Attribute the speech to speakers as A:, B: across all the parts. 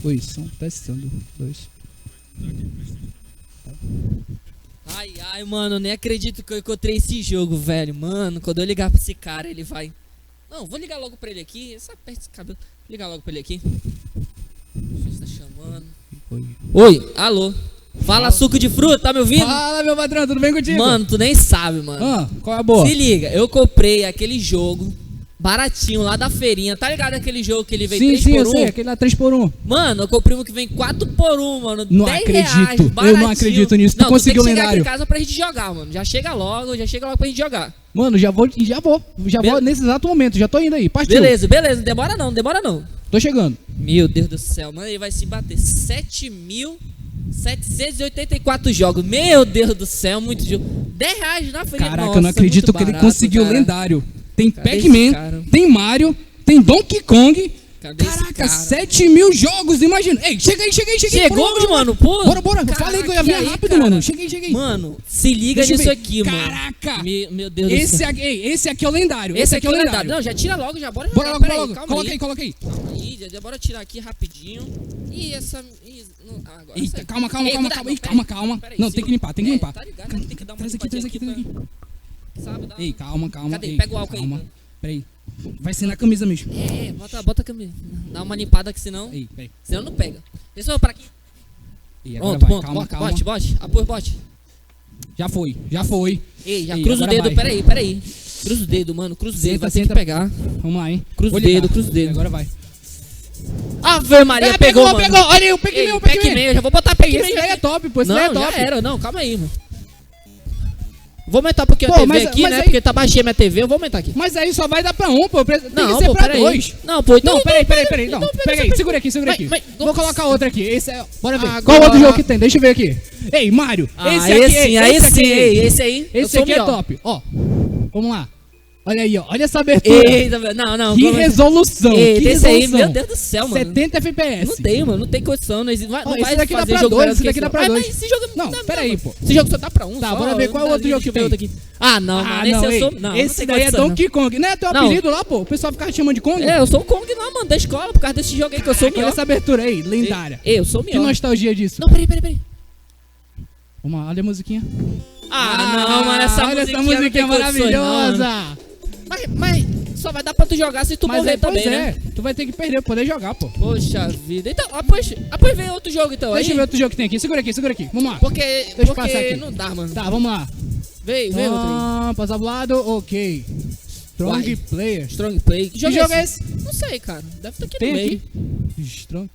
A: Oi, som testando. 2.
B: Ai, mano, nem acredito que eu encontrei esse jogo, velho. Mano, quando eu ligar pra esse cara, ele vai... Não, vou ligar logo pra ele aqui. Essa perto desse cabelo. Vou ligar logo pra ele aqui. Você tá chamando. Oi, alô. Fala, suco de fruta, tá me ouvindo?
A: Fala, meu patrão, tudo bem contigo?
B: Mano, tu nem sabe, mano.
A: Qual é a boa?
B: Se liga, eu comprei aquele jogo baratinho lá da feirinha. Tá ligado aquele jogo que ele vem 3 por 1?
A: Eu sei, aquele lá 3 por 1.
B: Mano, eu comprei um que vem 4 por 1, mano.
A: Não
B: 10
A: acredito,
B: reais,
A: eu não acredito nisso. Tu conseguiu o lendário.
B: Tem que chegar aqui em casa pra gente jogar, mano. Já chega logo pra gente jogar.
A: Mano, já vou nesse exato momento, já tô indo aí, partiu.
B: Beleza, não demora não.
A: Tô chegando.
B: Meu Deus do céu, mano, ele vai se bater 7.784 jogos. Meu Deus do céu, muito jogo. 10 reais na frente.
A: Caraca,
B: nossa,
A: eu não acredito que ele conseguiu o lendário. Tem Pac-Man, tem Mario, tem Donkey Kong. Caraca, 7 mil jogos, imagina. Ei, cheguei.
B: Chegou, mano, pô.
A: Bora.
B: Caraca,
A: falei que eu ia vir rápido, cara. Mano. Cheguei.
B: Mano, se liga nisso aqui, mano.
A: Caraca.
B: Meu Deus do céu.
A: Esse aqui é o lendário.
B: Esse aqui é o lendário. Não, já tira logo, já bora
A: jogar. Bora logo. Coloca aí.
B: Calma aí, já bora tirar aqui rapidinho. E essa... agora
A: eita, calma.
B: Peraí,
A: não, tem que limpar.
B: Tá ligado, tem que dar uma
A: traz aqui.
B: Sabe,
A: ei, calma.
B: Cadê?
A: Ei,
B: pega o álcool
A: calma.
B: aí.
A: Peraí. Vai ser na camisa mesmo.
B: Bota a camisa. Dá uma limpada que senão...
A: Peraí.
B: Senão não pega. Pessoal, pra aqui.
A: Pronto. Calma.
B: Bote. Apoio, bote.
A: Já foi.
B: Ei, já cruza o dedo, peraí. Cruza o dedo, mano. Cruza o dedo, vai ter que pegar.
A: Vamos lá, hein.
B: Cruza o dedo.
A: Agora vai.
B: Ave Maria, pegou, mano.
A: Olha aí, o Pac-Man.
B: Eu já vou botar Pac-Man.
A: Esse daí é top, pô. Esse daí é top.
B: Já era. Não, calma aí, mano. Vou aumentar um pouquinho a TV aqui, né? Aí... Porque tá baixinha minha TV, eu vou aumentar aqui.
A: Mas aí só vai dar pra um, pô. Tem
B: não,
A: que ser
B: pô,
A: pra 2.
B: Não, pô, então...
A: Não, peraí. Não, pega aí, segura aqui. Vou colocar outra aqui. Esse é... Bora ver. Qual outro jogo que tem? Deixa eu ver aqui. Ei, Mario.
B: Esse aí.
A: Esse aqui é top. Ó, vamos lá. Olha aí, ó. Olha essa abertura.
B: Eita, não.
A: Que resolução.
B: Esse aí, meu Deus do céu, mano.
A: 70 FPS.
B: Não tem, mano. Não tem condição. Não vai
A: esse daqui dá pra 2. Esse daqui dá pra 2.
B: Esse jogo...
A: Não, peraí, pô.
B: Esse jogo só dá pra 1.
A: Tá, bora ver qual é o outro jogo que tem.
B: Aqui. Não,
A: esse daí é Donkey Kong. Não é teu apelido lá, pô? O pessoal ficava te chamando de Kong?
B: Eu sou o Kong lá, mano, da escola, por causa desse jogo aí que eu sou melhor.
A: Olha essa abertura aí, lendária.
B: Eu sou melhor.
A: Que nostalgia disso.
B: Não, peraí.
A: Vamos lá, olha a musiquinha.
B: Não, mano, essa
A: musiquinha maravilhosa.
B: Mas só vai dar pra tu jogar se tu morrer também, né?
A: Tu vai ter que perder pra poder jogar, pô.
B: Poxa vida. Então, após vem outro jogo, então.
A: Deixa eu ver outro jogo que tem aqui. Segura aqui. Vamos lá.
B: Porque
A: passar aqui.
B: Não dá, mano.
A: Tá, vamos lá.
B: Vem outro aí.
A: Passar pro lado, ok. Strong Player.
B: Que jogo é esse? Não sei, cara. Deve estar aqui no meio.
A: Strong.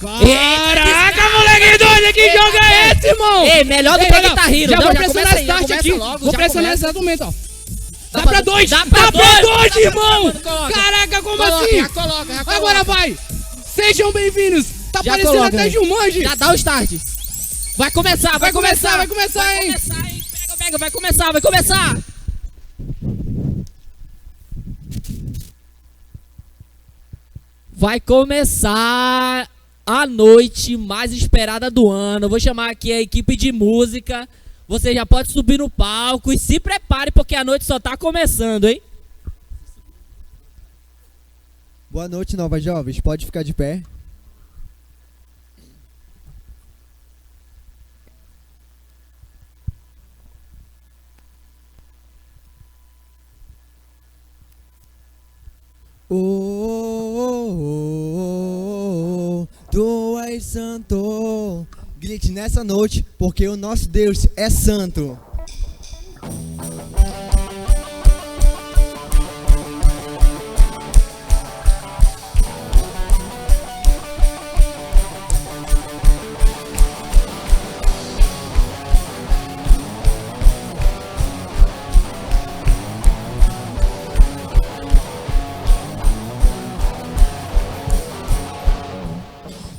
A: Caraca, moleque doido, que jogo é esse, irmão?
B: Ei, melhor do que Guitar Hero.
A: Já vou pressionar start aqui. Vou pressionar nesse exato momento, ó. Dá pra 2, irmão! Caraca, como assim?
B: Já coloca.
A: Agora vai! Sejam bem-vindos! Tá parecendo até Jumanji!
B: Já dá o start! Vai começar, hein?
A: Vai começar,
B: hein? Pega, vai começar! Vai começar a noite mais esperada do ano. Eu vou chamar aqui a equipe de música. Você já pode subir no palco e se prepare porque a noite só tá começando, hein?
C: Boa noite, novas jovens. Pode ficar de pé. Tu és santo. Grite nessa noite, porque o nosso Deus é santo.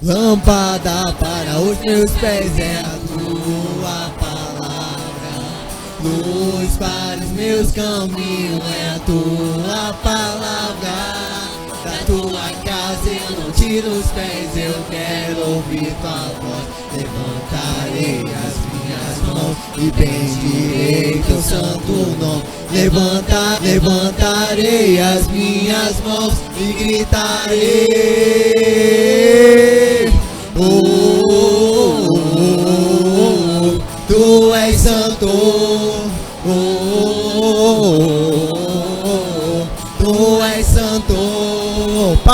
C: Lâmpada para os meus pés é a tua palavra. Luz para os meus caminhos é a tua palavra. Da tua casa eu não tiro os pés, eu quero ouvir tua voz. Levantarei as minhas mãos e bendirei teu santo nome. Levantarei as minhas mãos e gritarei.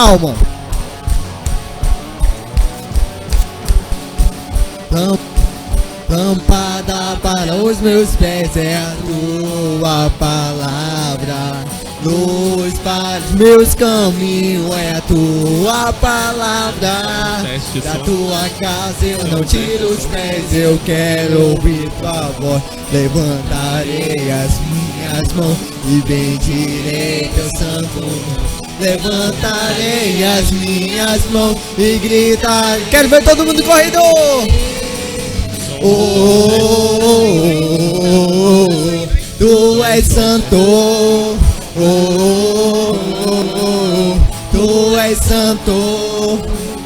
C: palma. Lâmpada para os meus pés é a tua palavra. Luz para os meus caminhos é a tua palavra. Da tua casa eu não tiro os pés, eu quero ouvir tua voz. Levantarei as minhas mãos e bendirei teu santo nome. Levantarei as minhas mãos e gritar. Quero ver todo mundo correndo. Oh, oh, oh, oh, tu és santo. Oh, oh, oh, oh, tu és santo.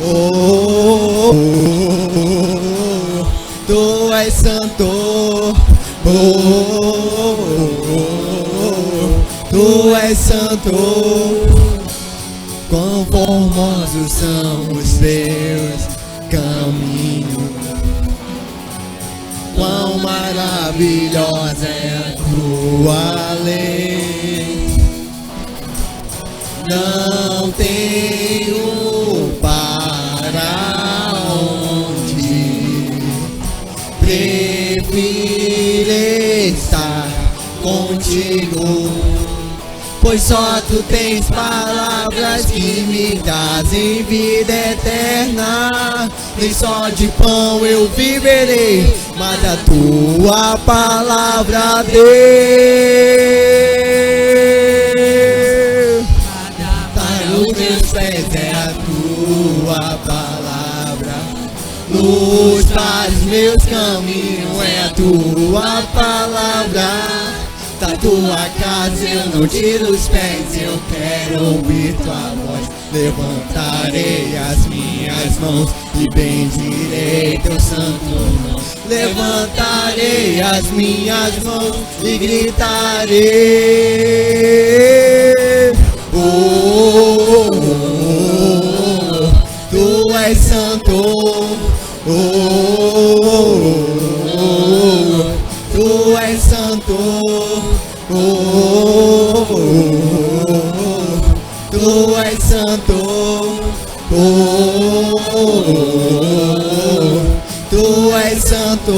C: Oh, oh, oh, tu és santo. Oh, oh, oh, tu és santo. Quão formosos são os teus caminhos, quão maravilhosa é a tua lei. Não tenho para onde ir, prefiro estar contigo, pois só tu tens palavras que me trazem vida eterna. Nem só de pão eu viverei, mas a tua palavra, Deus. Para os meus pés é a tua palavra. Luz para os meus caminhos é a tua palavra. Da tua casa eu não tiro os pés, eu quero ouvir tua voz. Levantarei as minhas mãos e bendirei teu santo nome. Levantarei as minhas mãos e gritarei. Oh, oh, oh, oh, tu és santo. Oh, oh, oh, tu és santo. Oh, oh, oh, tu és santo. Oh, oh, oh, tu és santo.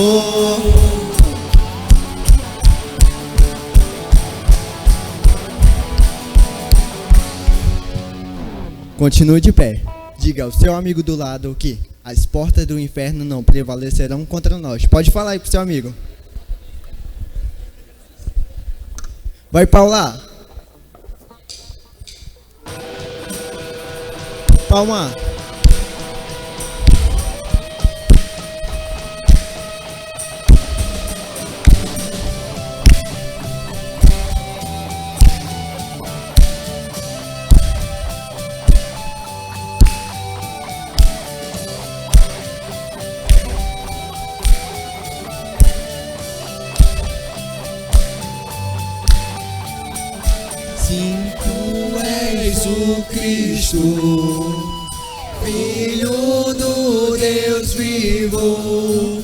C: Continue de pé. Diga ao seu amigo do lado que as portas do inferno não prevalecerão contra nós. Pode falar aí pro seu amigo. Vai, Paula. Palma. Sim, tu és o Cristo, Filho do Deus vivo,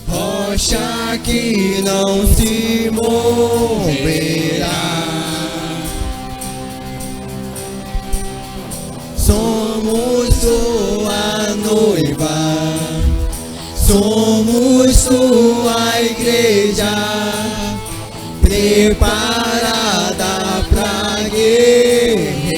C: rocha que não se moverá. Somos tua noiva, somos tua igreja, preparada pra guerrear.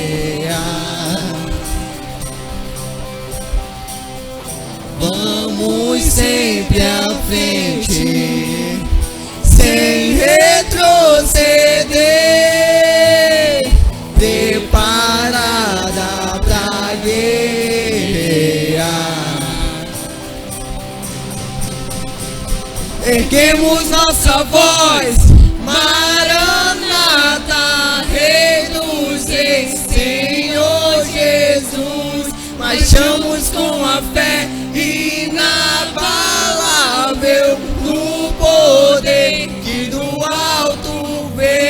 C: Vamos sempre à frente, sem retroceder, preparada pra guerrear. Erguemos nossa voz, Maranata, Rei dos Reis, Senhor Jesus. Marchamos com a fé inabalável, no poder que do alto vem.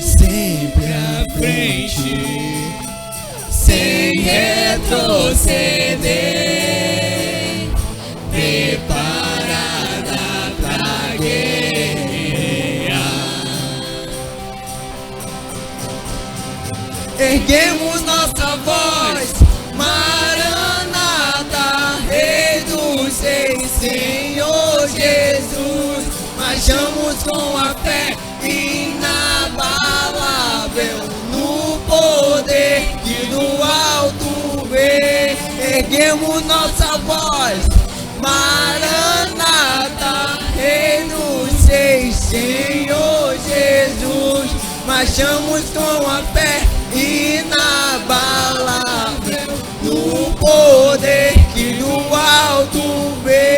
C: Sempre à frente, sem retroceder, Senhor Jesus, marchamos com a fé inabalável no poder que do alto vem. Erguemos nossa voz, Maranata, Rei dos Seis, Senhor Jesus, marchamos com a fé inabalável no poder que do alto vem.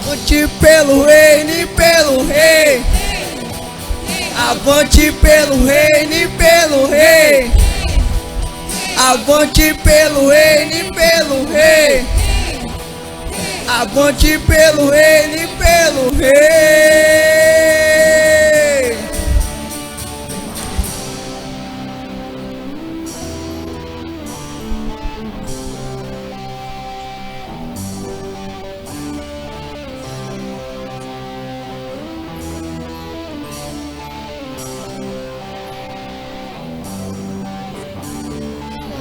C: Avante pelo reino e pelo rei, avante pelo reino e pelo rei, avante pelo reino e pelo rei, avante pelo reino e pelo rei.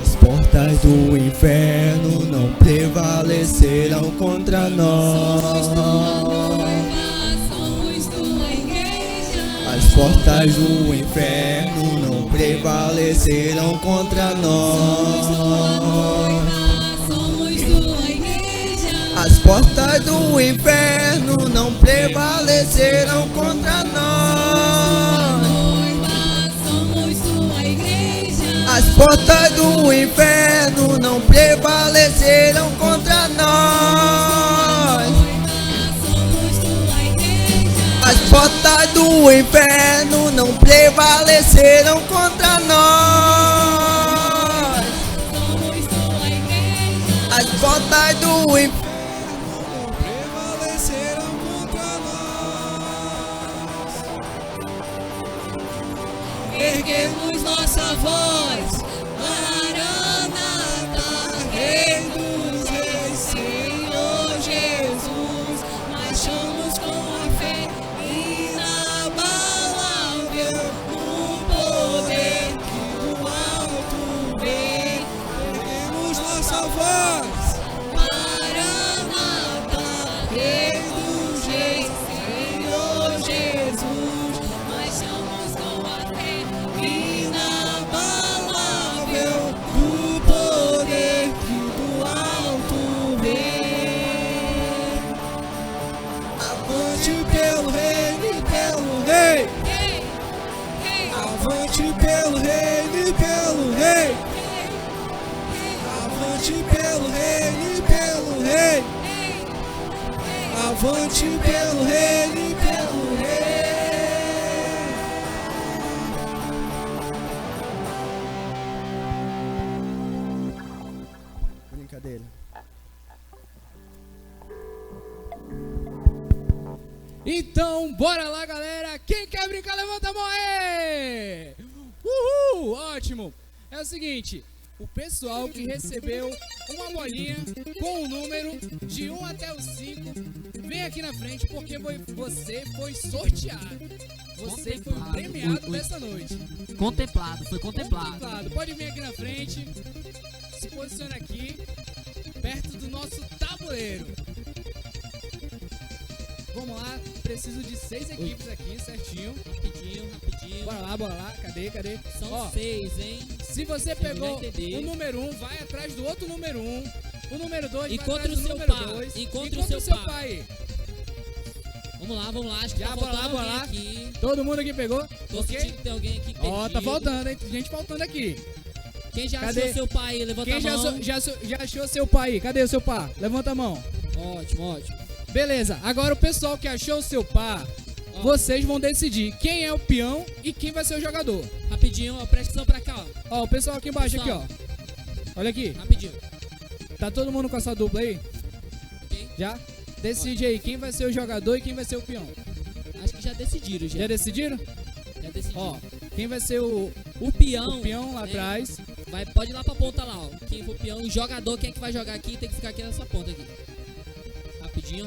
C: As portas do inferno não prevalecerão contra nós. As portas do inferno não prevalecerão contra nós. As portas do inferno não prevalecerão contra nós. As portas do inferno não prevalecerão contra nós. As portas do inferno não prevalecerão contra nós. As portas do inferno não prevalecerão contra nós. Erguemos nossa voz, Maranata, Rei dos Reis, Senhor Jesus, marchamos com a fé inabalável no poder que do alto vem. Erguemos nossa voz, Maranata, Rei dos Reis, Senhor Jesus, marchamos com a fé inabalável no poder que do alto vem. Avante pelo reino e pelo rei, avante pelo reino e pelo rei, avante pelo reino e pelo rei, avante pelo reino e pelo rei. Brincadeira.
A: Então, bora lá, galera. Quem quer brincar, levanta a mão aí. Uhul, ótimo. É o seguinte, o pessoal que recebeu uma bolinha com o número de 1 até o 5, vem aqui na frente porque você foi sorteado. Você foi o premiado dessa noite.
B: Contemplado, foi contemplado.
A: Pode vir aqui na frente, se posiciona aqui, perto do nosso tabuleiro. Vamos lá, preciso de 6 equipes aqui, certinho.
B: Rapidinho.
A: Bora lá, cadê?
B: São 6, hein?
A: Se você pegou o número 1, vai atrás do outro número 1. O número 2 vai
B: Encontre
A: atrás do
B: o seu
A: número
B: pai.
A: 2.
B: Encontre
A: o seu pai.
B: Vamos lá, acho que
A: Já,
B: tá
A: bora
B: faltando alguém
A: lá.
B: aqui.
A: Todo mundo aqui pegou?
B: Tô
A: Ok?
B: sentindo que tem alguém aqui perdido.
A: Ó, tá faltando, hein? Tem gente faltando aqui.
B: Quem já
A: Cadê?
B: achou seu pai aí, levanta
A: Quem
B: a mão.
A: já achou seu pai aí? Cadê o seu pai? Levanta a mão.
B: Ótimo.
A: Beleza, agora o pessoal que achou o seu pai, vocês vão decidir quem é o peão e quem vai ser o jogador.
B: Rapidinho, ó, presta atenção pra cá, ó.
A: Ó, o pessoal aqui embaixo, aqui, ó.
B: Pessoal.
A: Olha aqui.
B: Rapidinho.
A: Tá todo mundo com essa dupla aí?
B: Quem?
A: Já? Decide aí quem vai ser o jogador e quem vai ser o peão.
B: Acho que já decidiram, já.
A: Já decidiram?
B: Já decidiram.
A: Ó, quem vai ser o
B: peão
A: lá
B: né?
A: atrás.
B: Pode ir lá pra ponta lá, ó. Quem for peão, o jogador, quem é que vai jogar aqui, tem que ficar aqui nessa ponta aqui.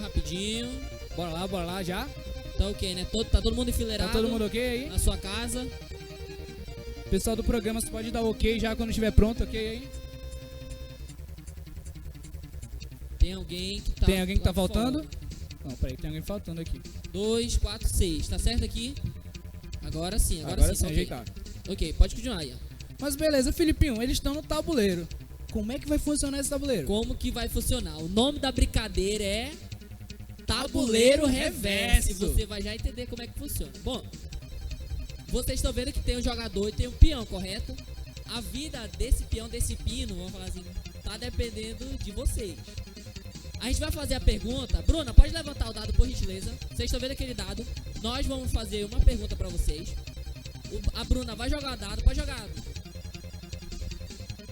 B: Rapidinho.
A: Bora lá já.
B: Tá ok, né? Tá todo mundo enfileirado.
A: Tá todo mundo ok aí?
B: Na sua casa.
A: Pessoal do programa, você pode dar ok já quando estiver pronto, ok aí?
B: Tem alguém que tá.
A: Tem alguém que tá
B: lá
A: faltando?
B: fora.
A: Não, peraí, tem alguém faltando aqui.
B: 2, 4, 6. Tá certo aqui? Agora sim,
A: Agora sim,
B: ok.
A: ajeitaram.
B: Ok, pode continuar aí, ó.
A: Mas beleza, Filipinho, eles estão no tabuleiro. Como é que vai funcionar esse tabuleiro?
B: Como que vai funcionar? O nome da brincadeira é Tabuleiro Reverso. Você vai já entender como é que funciona. Bom, vocês estão vendo que tem um jogador e tem um peão, correto? A vida desse peão, desse pino, vamos falar assim, tá dependendo de vocês. A gente vai fazer a pergunta. Bruna, pode levantar o dado, por gentileza. Vocês estão vendo aquele dado? Nós vamos fazer uma pergunta pra vocês. A Bruna vai jogar o dado, pode jogar.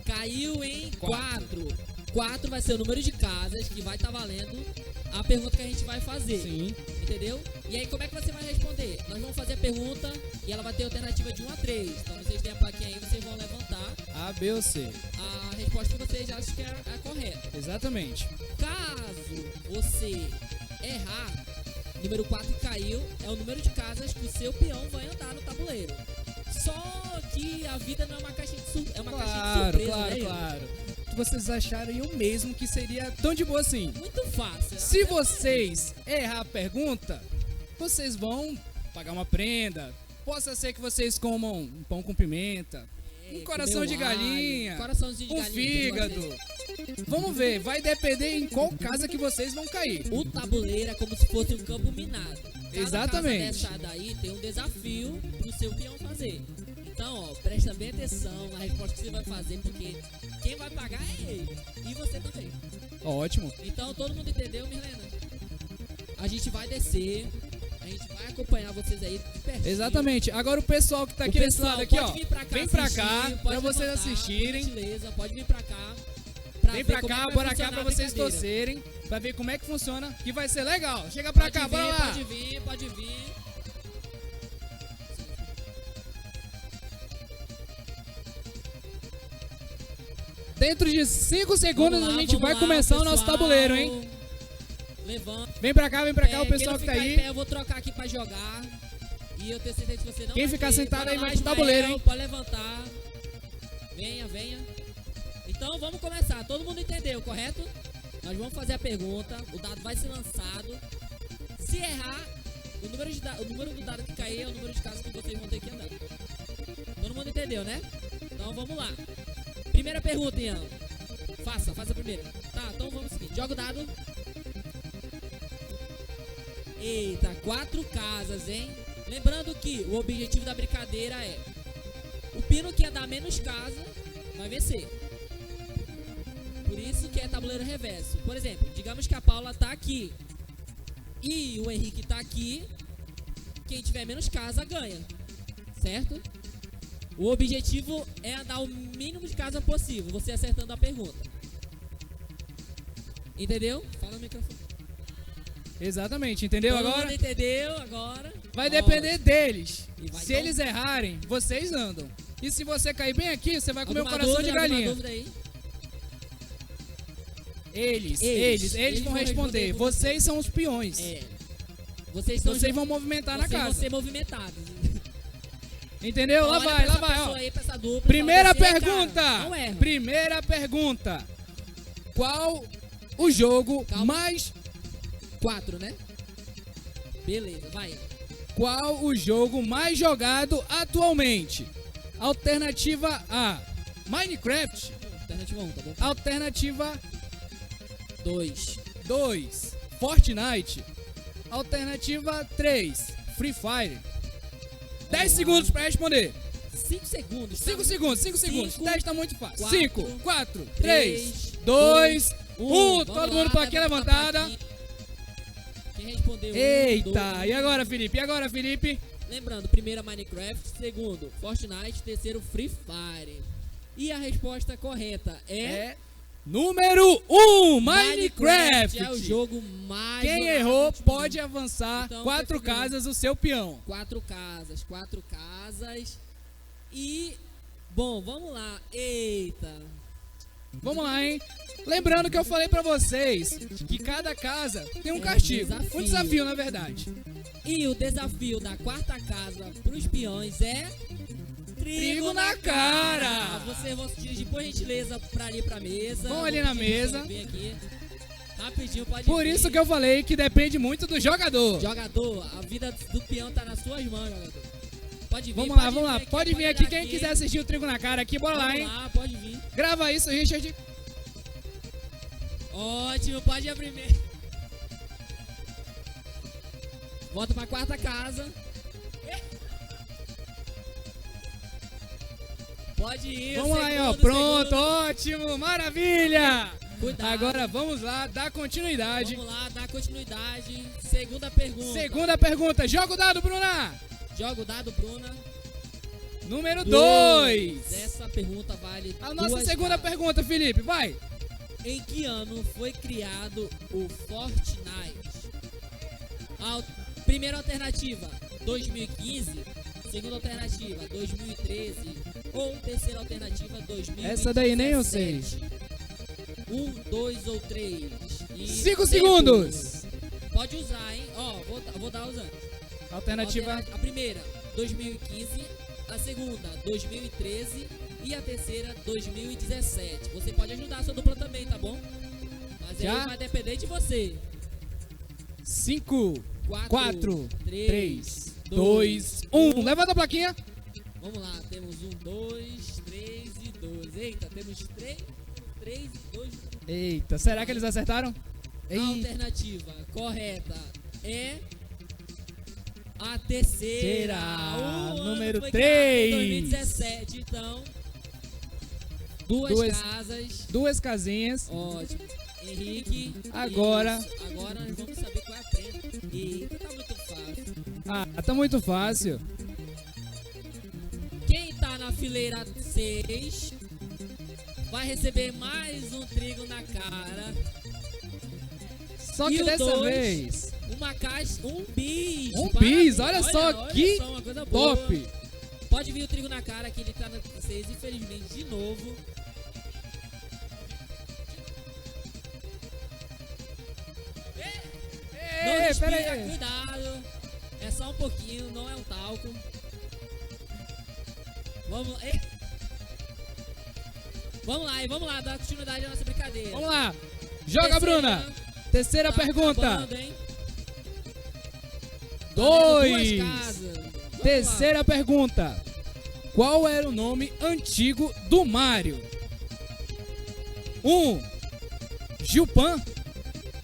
B: Caiu em 4. 4 vai ser o número de casas que vai estar valendo a pergunta que a gente vai fazer.
A: Sim.
B: Entendeu? E aí, como é que você vai responder? Nós vamos fazer a pergunta e ela vai ter alternativa de 1 a 3. Então, vocês têm a plaquinha aí, vocês vão levantar
A: A, B ou C.
B: a resposta que vocês acham que é a correta.
A: Exatamente.
B: Caso você errar, número 4 que caiu é o número de casas que o seu peão vai andar no tabuleiro. Só que a vida não é uma caixinha de, é uma caixinha de
A: Claro,
B: surpresa,
A: claro,
B: né?
A: claro. Vocês achariam mesmo que seria tão de boa assim?
B: Muito fácil.
A: Se
B: Até
A: vocês errar a pergunta, vocês vão pagar uma prenda. Possa ser que vocês comam um pão com pimenta, um coração
B: comer
A: de
B: alho,
A: galinha,
B: coraçãozinho de
A: um
B: galinha,
A: fígado. Vamos ver, vai depender em qual casa que vocês vão cair.
B: O tabuleiro é como se fosse um campo minado. Cada
A: Exatamente.
B: casa dessa daí tem um desafio pro seu peão fazer. Então, ó, presta bem atenção na resposta que você vai fazer, porque quem vai pagar é ele. E você também.
A: Ótimo.
B: Então, todo mundo entendeu, Milena? A gente vai descer, a gente vai acompanhar vocês aí de pertinho.
A: Exatamente. Agora o pessoal que tá
B: O
A: aqui nesse
B: pessoal
A: lado aqui,
B: pode
A: ó.
B: vir pra cá
A: Vem pra
B: assistir,
A: cá,
B: pode
A: pra vocês
B: levantar,
A: assistirem.
B: por gentileza, pode vir pra cá.
A: Vem
B: ver
A: pra
B: como é
A: cá,
B: que vai
A: bora cá
B: funcionar
A: pra
B: a
A: vocês
B: brincadeira.
A: torcerem, pra ver como é que funciona, que vai ser legal. Chega pra cá, bora lá.
B: Pode vir, pode vir.
A: Dentro de 5 segundos
B: Vamos lá,
A: a gente
B: vamos
A: vai
B: lá,
A: começar o nosso
B: pessoal.
A: tabuleiro, hein?
B: Levanta.
A: Vem pra cá, o
B: Quem
A: pessoal
B: não
A: que tá
B: ficar em
A: aí.
B: pé, eu vou trocar aqui pra jogar. E eu tenho certeza que você não
A: Quem
B: vai
A: ficar
B: ter.
A: sentado
B: Bora
A: aí
B: lá,
A: vai pro tabuleiro,
B: Ismael,
A: hein?
B: Pode levantar. Venha, venha. Então vamos começar. Todo mundo entendeu, correto? Nós vamos fazer a pergunta. O dado vai ser lançado. Se errar, o número do dado que cair é o número de casas que vocês vão ter que andar. Todo mundo entendeu, né? Então vamos lá. Primeira pergunta, Ian. Faça a primeira. Tá, então vamos seguir. Joga o dado. Eita, 4 casas, hein? Lembrando que o objetivo da brincadeira é: o pino que andar menos casa vai vencer. Por isso que é tabuleiro reverso. Por exemplo, digamos que a Paula tá aqui e o Henrique tá aqui. Quem tiver menos casa ganha, certo? O objetivo é andar o mínimo de casa possível, você acertando a pergunta. Entendeu? Fala no microfone.
A: Exatamente, entendeu
B: Todo
A: agora?
B: mundo entendeu agora?
A: Vai depender deles.
B: E vai
A: Se
B: dar um-
A: eles errarem, vocês andam. E se você cair bem aqui, você vai comer um
B: Alguma
A: coração de
B: dúvida, alguma
A: galinha.
B: dúvida aí?
A: Eles vão responder. Vocês são os peões.
B: É. Vocês
A: Vão movimentar na
B: vocês vão
A: casa.
B: ser movimentados.
A: Entendeu? Lá
B: Olha
A: vai,
B: pra
A: lá
B: essa
A: vai,
B: pessoa
A: ó.
B: aí, pra essa dupla,
A: Primeira
B: fala assim, "Ei,
A: pergunta.
B: cara, não erra."
A: Primeira pergunta. Qual o jogo
B: Calma.
A: mais
B: 4, né? Beleza, vai.
A: Qual o jogo mais jogado atualmente? Alternativa A, Minecraft.
B: Alternativa 1, tá bom?
A: Alternativa
B: 2.
A: 2, Fortnite. Alternativa 3, Free Fire. 10
B: lá.
A: segundos pra responder.
B: 5 segundos.
A: 5 segundos, 5 segundos.
B: Cinco,
A: 10 tá muito fácil.
B: 4,
A: 5, 4,
B: 3,
A: 3, 2, 1.
B: Vamos
A: Todo
B: lá,
A: mundo plaquinha
B: levanta a
A: levantada.
B: plaquinha. Quem respondeu? Um,
A: Eita,
B: dois.
A: e agora, Felipe? E agora, Felipe?
B: Lembrando, primeira Minecraft, segundo Fortnite, terceiro Free Fire. E a resposta correta é
A: número 1, Minecraft.
B: É o jogo mais
A: Quem
B: jogado
A: errou
B: no último
A: pode
B: ano.
A: avançar
B: Então,
A: 4
B: quem for
A: casas o seu peão.
B: 4 casas, 4 casas. E, bom, vamos lá. Eita.
A: Vamos lá, hein? Lembrando que eu falei pra vocês que cada casa tem um
B: É um
A: castigo.
B: desafio.
A: Um desafio, na verdade.
B: E o desafio da quarta casa pros peões é...
A: Trigo na cara.
B: Vocês vão se dirigir, por gentileza, pra ali pra mesa.
A: Vão ali na
B: dirigir,
A: mesa.
B: vem aqui. Rapidinho, pode
A: Por
B: vir.
A: isso que eu falei que depende muito do jogador.
B: Jogador, a vida do peão tá nas suas mãos, jogador. Pode vir,
A: Vamos
B: pode
A: lá.
B: vir
A: Pode vir aqui quem quiser assistir o Trigo na Cara aqui. Bora lá, hein?
B: Vamos lá, pode vir.
A: Grava isso, Richard.
B: Ótimo, pode ir a primeira. Volta pra quarta casa. Pode ir.
A: Vamos lá, hein, ó.
B: segundo,
A: Pronto,
B: segundo.
A: ótimo, maravilha.
B: Cuidado.
A: Agora vamos lá, dar continuidade.
B: Vamos lá, dá continuidade. Segunda pergunta.
A: Segunda pergunta. Joga o dado, Bruna.
B: Joga o dado, Bruna.
A: Número 2.
B: Essa pergunta vale
A: A nossa
B: duas
A: segunda
B: casas.
A: pergunta, Felipe, vai.
B: Em que ano foi criado o Fortnite? Primeira alternativa, 2015. Segunda alternativa, 2013. Ou terceira alternativa, 2017.
A: Essa daí nem eu sei.
B: 1, 2 ou 3.
A: 5 segundos.
B: Pode usar, hein? Ó, vou dar os anos.
A: Alternativa.
B: A primeira, 2015. A segunda, 2013. E a terceira, 2017. Você pode ajudar a sua dupla também, tá bom? Mas
A: Já?
B: aí vai depender de você.
A: 5, 4, 3,
B: 3,
A: 2, 1. Levanta a plaquinha.
B: Vamos lá, temos 1, 2, 3 e 2. Eita, temos 3 e 2.
A: Eita, será que eles acertaram?
B: A
A: Eita.
B: alternativa correta é a terceira. O ano
A: Número
B: foi criado em
A: 3.
B: 2017, então. Duas casas.
A: 2 casinhas.
B: Ótimo. Henrique.
A: Agora.
B: Isso. Agora nós vamos saber qual é a prenda. Eita, tá muito fácil.
A: Ah, tá muito fácil.
B: Quem tá na fileira 6 vai receber mais um trigo na cara.
A: Só que
B: E o
A: dessa
B: 2,
A: vez.
B: uma caixa, um bis.
A: Um
B: Parabéns.
A: bis, olha só que
B: uma coisa boa.
A: top.
B: Pode vir o trigo na cara que ele tá na 6, infelizmente, de novo. Não
A: Ei,
B: respira,
A: pera aí.
B: cuidado. É só um pouquinho, não é um talco. Vamos, vamos lá, dar continuidade à nossa brincadeira.
A: Vamos lá. Joga,
B: Terceira,
A: Bruna. Terceira
B: tá
A: pergunta.
B: acabando, hein?
A: 2.
B: Duas casas. Vamos
A: Terceira pergunta. Qual era o nome antigo do Mario? 1. Gilpan.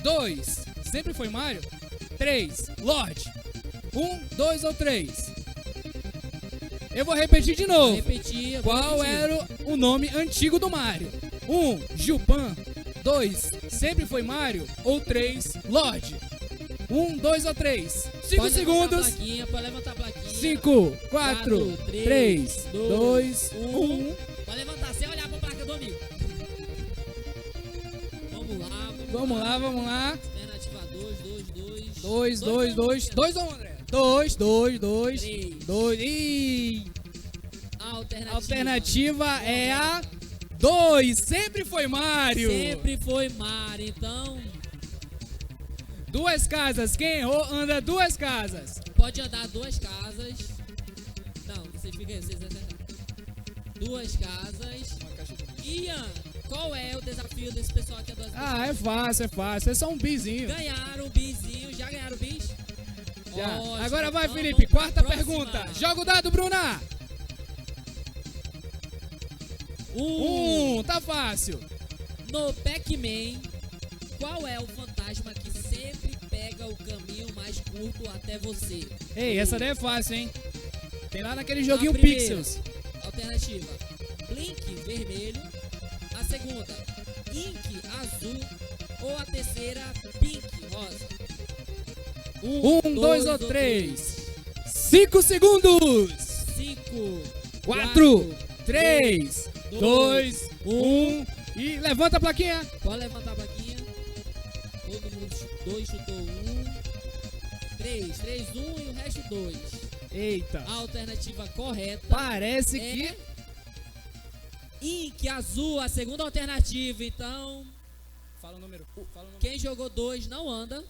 A: 2. Sempre foi Mario. 3. Lorde. 1, 2 ou 3? Eu vou repetir de
B: lá.
A: novo.
B: Repetir, eu vou
A: Qual
B: repetir.
A: era o nome antigo do Mario? 1. Gilpan. 2. Sempre foi Mario. Ou 3. Lorde. 1, 2 ou 3? 5
B: Pode
A: segundos.
B: Pode levantar a plaquinha.
A: 5, 4, 3, 2, 1.
B: Pode levantar sem olhar pra placa do amigo.
A: Vamos lá, vamos lá.
B: Alternativa 2,
A: 2,
B: 2, 2.
A: 2, 2. 2 ou André? 2, 2, 2.
B: Três.
A: 2. Ih!
B: Alternativa.
A: Alternativa é a 2. Sempre foi Mario.
B: Sempre foi Mario, então
A: 2 casas. Quem errou anda 2 casas.
B: pode andar 2 casas. Não, vocês ficam aí, vocês acertaram. 2 casas. Ian, qual é o desafio desse pessoal aqui?
A: Ah, é fácil, é fácil. É só um bizinho.
B: Ganharam o bizinho, já ganharam o bis?
A: Já.
B: Ótimo,
A: Agora vai,
B: então
A: Felipe.
B: vamos pra
A: Quarta
B: próxima.
A: pergunta. Joga o dado, Bruna. 1. Tá fácil.
B: No Pac-Man, qual é o fantasma que sempre pega o caminho mais curto até você?
A: Ei, essa daí é fácil, hein? Tem lá naquele joguinho
B: A primeira,
A: Pixels.
B: Alternativa: Blink vermelho. A segunda: Ink azul. Ou a terceira: Pink rosa.
A: 1, 2 ou 3? 5 segundos.
B: 5,
A: 4, 3, 2, 1. E levanta a plaquinha.
B: Pode levantar a plaquinha. Todo mundo 2 chutou 1. 3, 3, 1 e o resto 2.
A: Eita.
B: A alternativa correta
A: Parece
B: é
A: que...
B: Ink azul, a segunda alternativa. Então,
A: Fala o número.
B: quem jogou 2 não anda.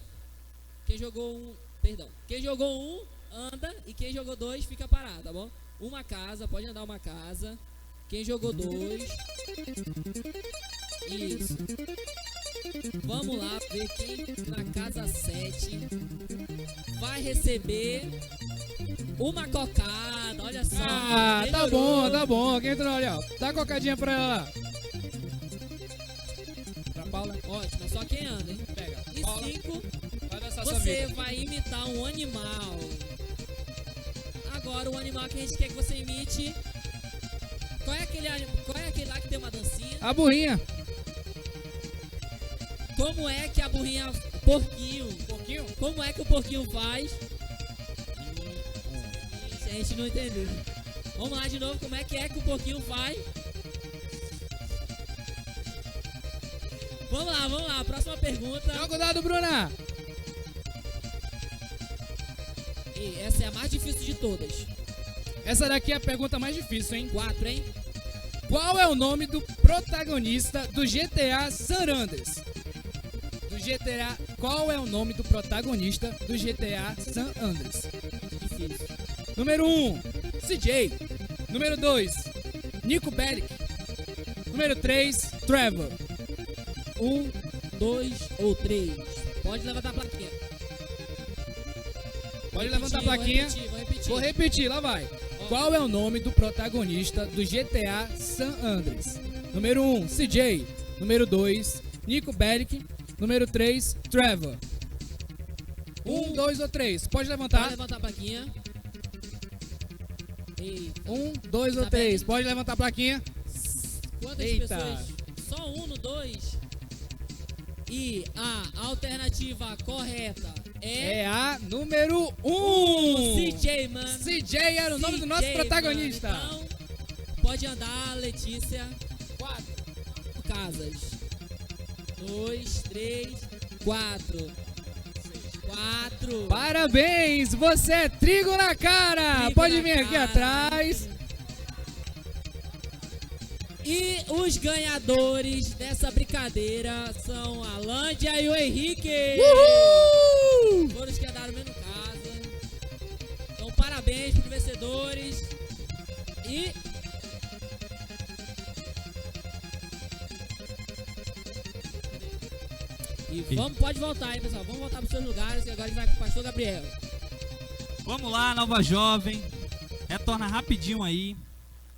B: Quem jogou 1, perdão. Quem jogou 1 anda e quem jogou 2 fica parado, tá bom? Uma casa, pode andar uma casa. Quem jogou 2. Isso. Vamos lá ver quem na casa 7 vai receber uma cocada. Olha só.
A: Ah, tá
B: melhorou.
A: bom, tá bom. Quem entrou ali, ó. Dá a cocadinha pra ela lá. Pra Paula.
B: Ótimo, só quem anda, hein?
A: Pega.
B: E
A: Paula,
B: 5,
A: vai dançar sua
B: você
A: vida.
B: vai imitar um animal. Agora o animal que a gente quer que você imite. Qual é aquele lá que tem uma dancinha?
A: A burrinha.
B: Como é que a burrinha... Porquinho.
A: Pouquinho?
B: Como é que o porquinho faz? Isso, a gente não entendeu. Vamos lá de novo, como é que o porquinho faz? Vamos lá, próxima pergunta.
A: Joga o dado, Bruna.
B: E essa é a mais difícil de todas.
A: Essa daqui é a pergunta mais difícil, hein?
B: 4, hein?
A: Qual é o nome do protagonista do GTA San Andreas? Qual é o nome do protagonista do GTA San Andreas?
B: Difícil.
A: Número 1, CJ. Número 2, Nico Bellic. Número 3, Trevor.
B: 1, 2 ou 3. Pode levantar a plaquinha.
A: Pode levantar a plaquinha.
B: Vou repetir.
A: Vou repetir, lá vai. Qual é o nome do protagonista do GTA San Andreas? Número 1, CJ. Número 2, Nico Bellic. Número 3, Trevor. 1, 2 ou 3. Pode levantar.
B: Pode levantar a plaquinha. Eita.
A: 1, 2 ou
B: Tá
A: 3.
B: bem?
A: Pode levantar a plaquinha.
B: Quantas
A: Eita.
B: pessoas? Só 1 no 2. E a alternativa correta
A: É a número 1.
B: CJ, mano.
A: CJ era o nome do nosso
B: CJ,
A: protagonista.
B: mano. Então, pode andar, Letícia.
A: 4.
B: Casas. 2, 3, 4. 4.
A: Parabéns, você é trigo na cara.
B: Trigo
A: Pode
B: na
A: vir aqui
B: cara.
A: atrás.
B: E os ganhadores dessa brincadeira são a Lândia e o Henrique.
A: Uhul!
B: Foram os que andaram mesmo casa. Então, parabéns para os vencedores. E pode voltar aí, pessoal. Vamos voltar para os seus lugares e agora a gente vai com o pastor Gabriel.
D: Vamos lá, Nova Jovem. Retorna rapidinho aí.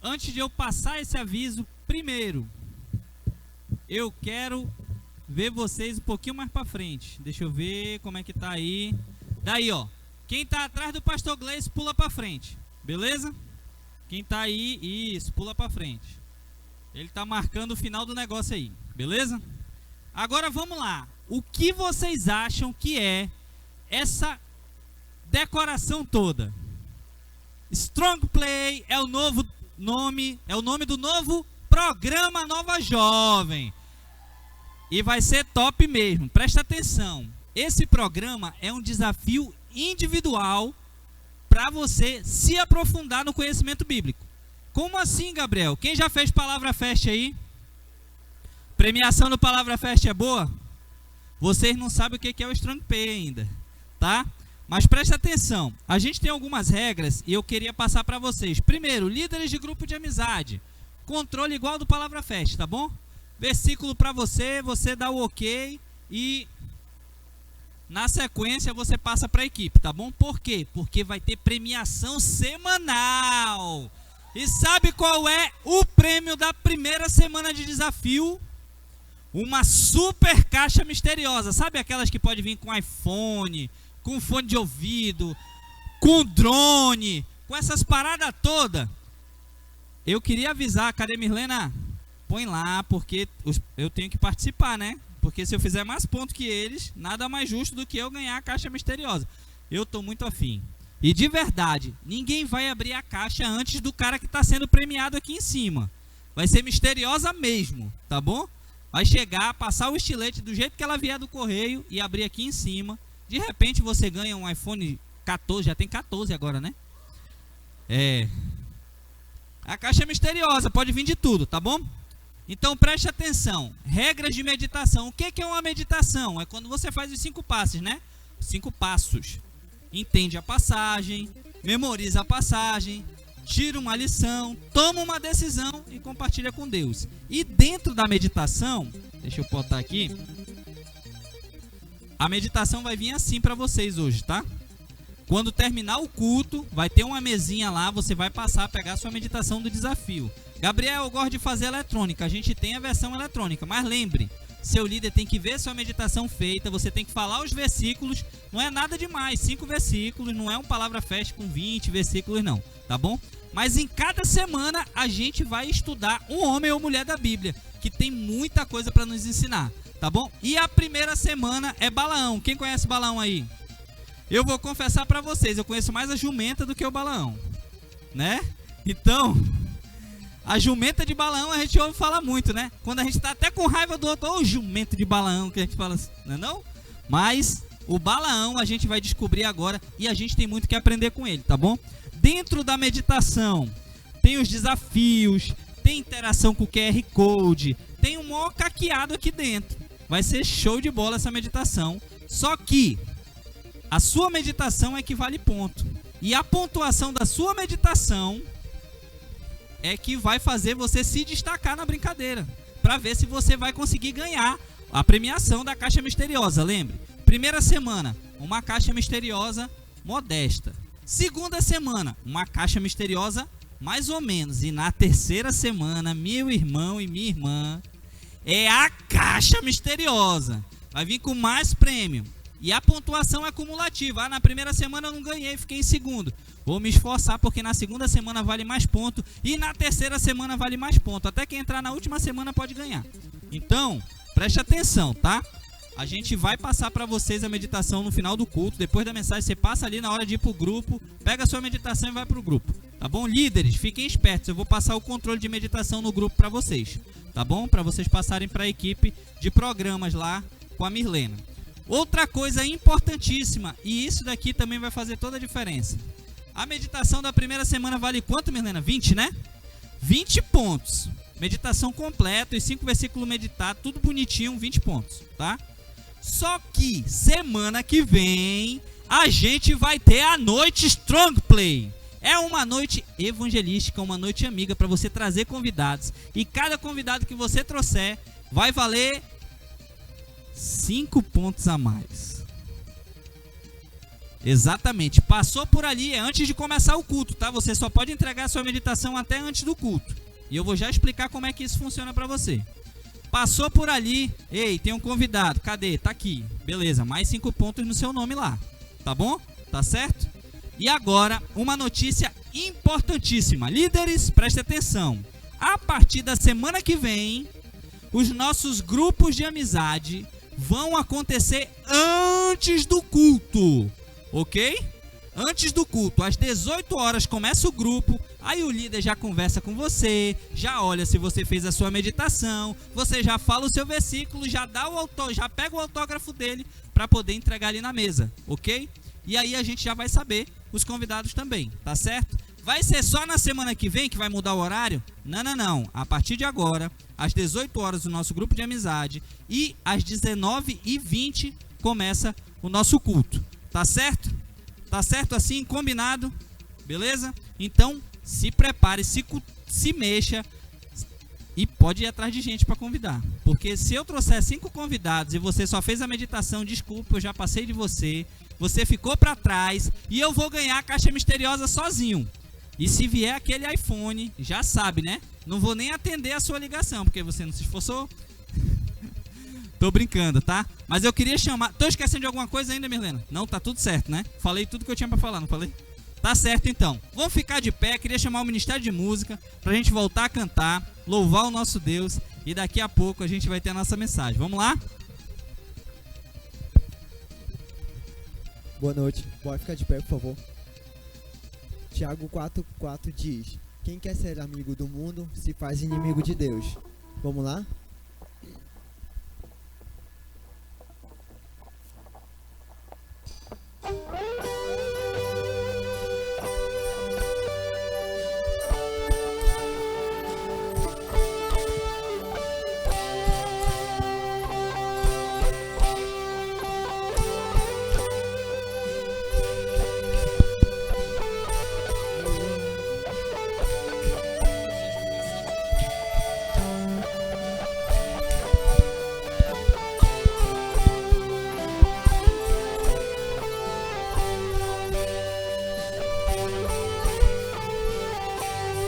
D: Antes de eu passar esse aviso, primeiro, eu quero ver vocês um pouquinho mais pra frente. Deixa eu ver como é que tá aí. Daí, ó. Quem tá atrás do pastor Gleice, pula pra frente. Beleza? Quem tá aí, isso, pula pra frente. Ele tá marcando o final do negócio aí. Beleza? Agora vamos lá. O que vocês acham que é essa decoração toda? Strong Play é o novo nome, é o nome do novo programa Nova Jovem. E vai ser top mesmo. Presta atenção. Esse programa é um desafio individual para você se aprofundar no conhecimento bíblico. Como assim, Gabriel? Quem já fez Palavra Fest aí? Premiação do Palavra Fest é boa? Vocês não sabem o que é o Strong Play ainda, tá? Mas presta atenção, a gente tem algumas regras e eu queria passar para vocês. Primeiro, líderes de grupo de amizade. Controle igual do Palavra Fest, tá bom? Versículo para você, você dá o ok e na sequência você passa para a equipe, tá bom? Por quê? Porque vai ter premiação semanal. E sabe qual é o prêmio da primeira semana de desafio? Uma super caixa misteriosa. Sabe aquelas que pode vir com iPhone, com fone de ouvido, com drone, com essas paradas todas? Eu queria avisar, cadê Mirlena? Põe lá, porque eu tenho que participar, né? Porque se eu fizer mais pontos que eles, nada mais justo do que eu ganhar a caixa misteriosa. Eu tô muito afim. E de verdade, ninguém vai abrir a caixa antes do cara que está sendo premiado aqui em cima. Vai ser misteriosa mesmo, tá bom? Vai chegar, passar o estilete do jeito que ela vier do correio e abrir aqui em cima. De repente você ganha um iPhone 14, já tem 14 agora, né? A caixa é misteriosa, pode vir de tudo, tá bom? Então preste atenção. Regras de meditação. O que é uma meditação? É quando você faz os 5 passos, né? 5 passos. Entende a passagem, memoriza a passagem, tira uma lição, toma uma decisão e compartilha com Deus. E dentro da meditação, deixa eu botar aqui, A meditação vai vir assim para vocês hoje, tá? Quando terminar o culto, vai ter uma mesinha lá, você vai passar a pegar a sua meditação do desafio. Gabriel, eu gosto de fazer eletrônica, a gente tem a versão eletrônica, mas lembre, seu líder tem que ver sua meditação feita, você tem que falar os versículos, não é nada demais, 5 versículos, não é um palavra fest com 20 versículos não, tá bom? Mas em cada semana a gente vai estudar um homem ou mulher da Bíblia, que tem muita coisa para nos ensinar, tá bom? E a primeira semana é Balaão, quem conhece Balaão aí? Eu vou confessar para vocês, eu conheço mais a jumenta do que o Balaão, né? Então, a jumenta de Balaão a gente ouve falar muito, né? Quando a gente tá até com raiva do outro, ô jumento de Balaão, que a gente fala assim, não é não? Mas o Balaão a gente vai descobrir agora e a gente tem muito que aprender com ele, tá bom? Dentro da meditação, tem os desafios, tem interação com o QR Code, tem um maior caqueado aqui dentro. Vai ser show de bola essa meditação, só que a sua meditação é que vale ponto. E a pontuação da sua meditação é que vai fazer você se destacar na brincadeira. Para ver se você vai conseguir ganhar a premiação da caixa misteriosa. Lembre, primeira semana, uma caixa misteriosa modesta. Segunda semana, uma caixa misteriosa mais ou menos. E na terceira semana, meu irmão e minha irmã, é a caixa misteriosa. Vai vir com mais prêmio. E a pontuação é cumulativa. Na primeira semana eu não ganhei, fiquei em segundo. Vou me esforçar porque na segunda semana vale mais ponto. E na terceira semana vale mais ponto. Até quem entrar na última semana pode ganhar. Então, preste atenção, tá? A gente vai passar para vocês a meditação no final do culto. Depois da mensagem, você passa ali na hora de ir pro grupo. Pega a sua meditação e vai pro grupo. Tá bom? Líderes, fiquem espertos. Eu vou passar o controle de meditação no grupo para vocês. Tá bom? Para vocês passarem para a equipe de programas lá com a Mirlena. Outra coisa importantíssima, e isso daqui também vai fazer toda a diferença. A meditação da primeira semana vale quanto, Milena? 20, né? 20 pontos. Meditação completa, os 5 versículos meditados, tudo bonitinho, 20 pontos, tá? Só que semana que vem a gente vai ter a noite Strong Play. É uma noite evangelística, uma noite amiga para você trazer convidados. E cada convidado que você trouxer vai valer 5 pontos a mais. Exatamente, passou por ali, é antes de começar o culto, tá? Você só pode entregar a sua meditação até antes do culto. E eu vou já explicar como é que isso funciona para você. Passou por ali, ei, tem um convidado, cadê? Tá aqui, beleza, mais 5 pontos no seu nome lá, tá bom? Tá certo? E agora, uma notícia importantíssima. Líderes, preste atenção. A partir da semana que vem, os nossos grupos de amizade vão acontecer antes do culto, ok? Antes do culto, às 18 horas começa o grupo, aí o líder já conversa com você, já olha se você fez a sua meditação, você já fala o seu versículo, já pega o autógrafo dele para poder entregar ali na mesa, ok? E aí a gente já vai saber os convidados também, tá certo? Vai ser só na semana que vem que vai mudar o horário? Não, não, não. A partir de agora, às 18 horas, o nosso grupo de amizade e às 19h20 começa o nosso culto. Tá certo? Tá certo assim? Combinado? Beleza? Então, se prepare, se mexa e pode ir atrás de gente para convidar. Porque se eu trouxer 5 convidados e você só fez a meditação, desculpa, eu já passei de você, você ficou para trás e eu vou ganhar a caixa misteriosa sozinho. E se vier aquele iPhone, já sabe, né? Não vou nem atender a sua ligação, porque você não se esforçou. Tô brincando, tá? Mas eu queria chamar... Tô esquecendo de alguma coisa ainda, Mirlena? Não, tá tudo certo, né? Falei tudo que eu tinha pra falar, não falei? Tá certo, então. Vamos ficar de pé. Queria chamar o Ministério de Música pra gente voltar a cantar, louvar o nosso Deus. E daqui a pouco a gente vai ter a nossa mensagem. Vamos lá?
C: Boa noite. Pode ficar de pé, por favor. Tiago 4,4 diz: quem quer ser amigo do mundo se faz inimigo de Deus. Vamos lá?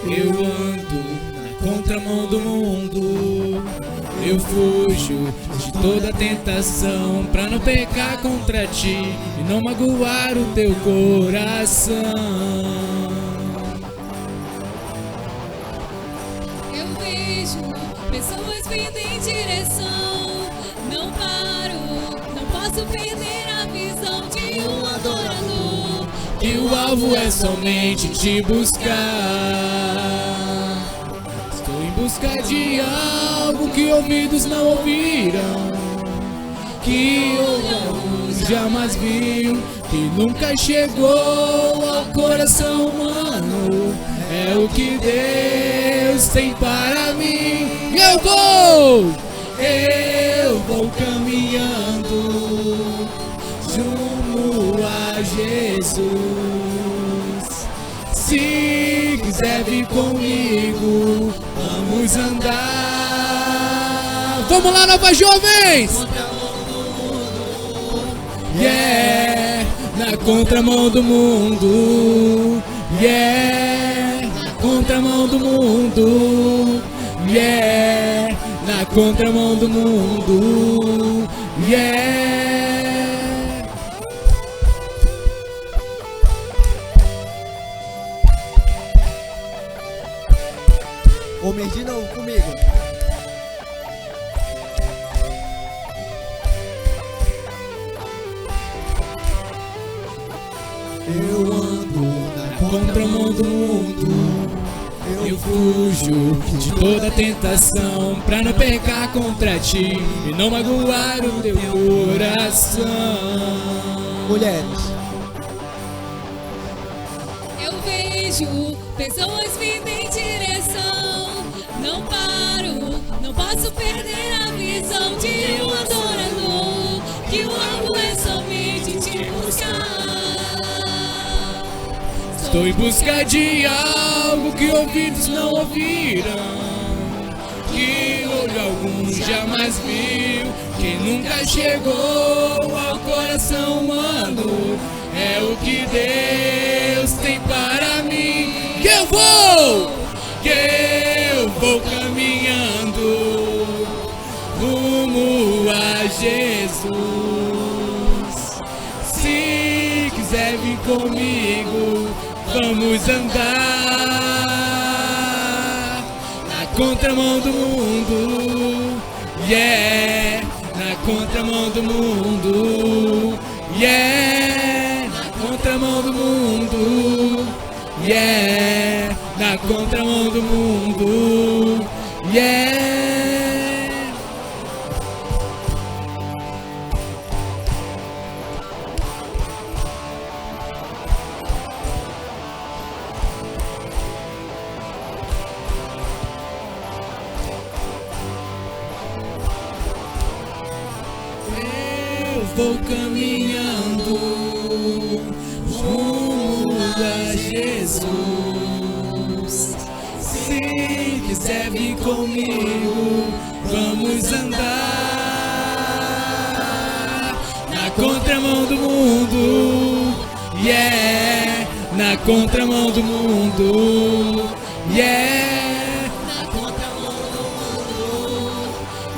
A: Eu ando na contramão do mundo. Eu fujo de toda tentação pra não pecar contra ti e não magoar o teu coração.
E: Eu vejo pessoas vindo em direção. Não paro, não posso perder a visão de um adorador.
A: E o alvo é somente te buscar. Estou em busca de algo que ouvidos não ouviram, que olhos jamais viu, que nunca chegou ao coração humano. É o que Deus tem para mim. Eu vou caminhando rumo a Jesus. Se quiser vir comigo, vamos andar. Vamos lá, Nova Jovens! Yeah, na contramão do mundo. Yeah, na contramão do mundo. Yeah, na contramão do mundo. Yeah.
C: Homem de novo comigo. Eu ando na
A: Contramão do mundo, eu fujo de toda tentação pra não pecar contra ti e não magoar o teu coração.
C: Mulheres.
E: Eu vejo pessoas vindo em direção. Não paro, não posso perder a visão de um adorador. Que o alvo é somente te buscar.
A: Estou em busca de algo que ouvidos não ouviram, que olho algum jamais viu, que nunca chegou ao coração humano. É o que Deus tem para mim. Que eu vou caminhando rumo a Jesus. Se quiser vir comigo, vamos andar na contramão do mundo. Yeah, na contramão do mundo. Yeah, na contramão do mundo. Yeah, na contramão do mundo. Yeah. Eu vou caminhando rumo a Jesus. Se quiser vir comigo, vamos andar na contramão do mundo. Yeah, na contramão do mundo. Yeah, na contramão do mundo.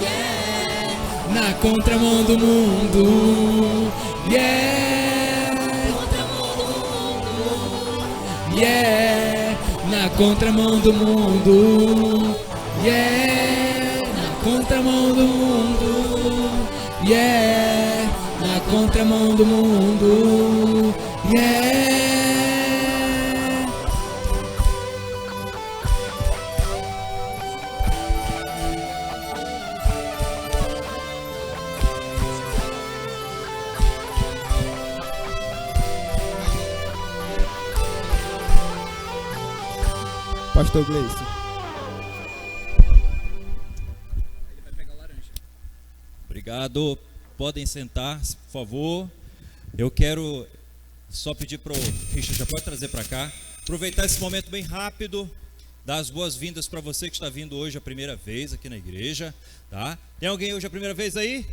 A: Yeah, na contramão do mundo. Yeah, yeah, na contramão do mundo. Yeah, na contramão do mundo. Yeah, na contramão do mundo. Yeah.
C: Pastor Gleison.
F: Obrigado. Podem sentar, por favor. Eu quero só pedir para o Richard, já pode trazer para cá. Aproveitar esse momento bem rápido, dar as boas-vindas para você que está vindo hoje a primeira vez aqui na igreja, tá? Tem alguém hoje a primeira vez aí?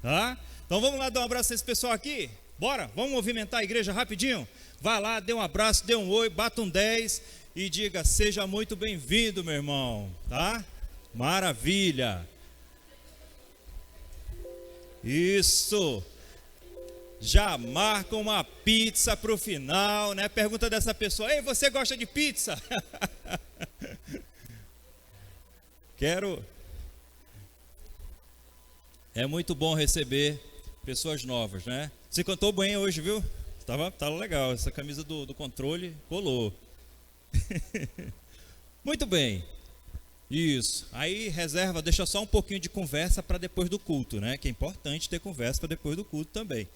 F: Tá? Então vamos lá dar um abraço a esse pessoal aqui? Bora, vamos movimentar a igreja rapidinho? Vai lá, dê um abraço, dê um oi, bata um 10 e diga: seja muito bem-vindo, meu irmão, tá? Maravilha. Isso. Já marca uma pizza pro final, né? Pergunta dessa pessoa: ei, você gosta de pizza? É muito bom receber pessoas novas, né? Você cantou bem hoje, viu? Tava legal, essa camisa do controle colou. Muito bem. Isso. Aí reserva, deixa só um pouquinho de conversa para depois do culto, né? Que é importante ter conversa para depois do culto também.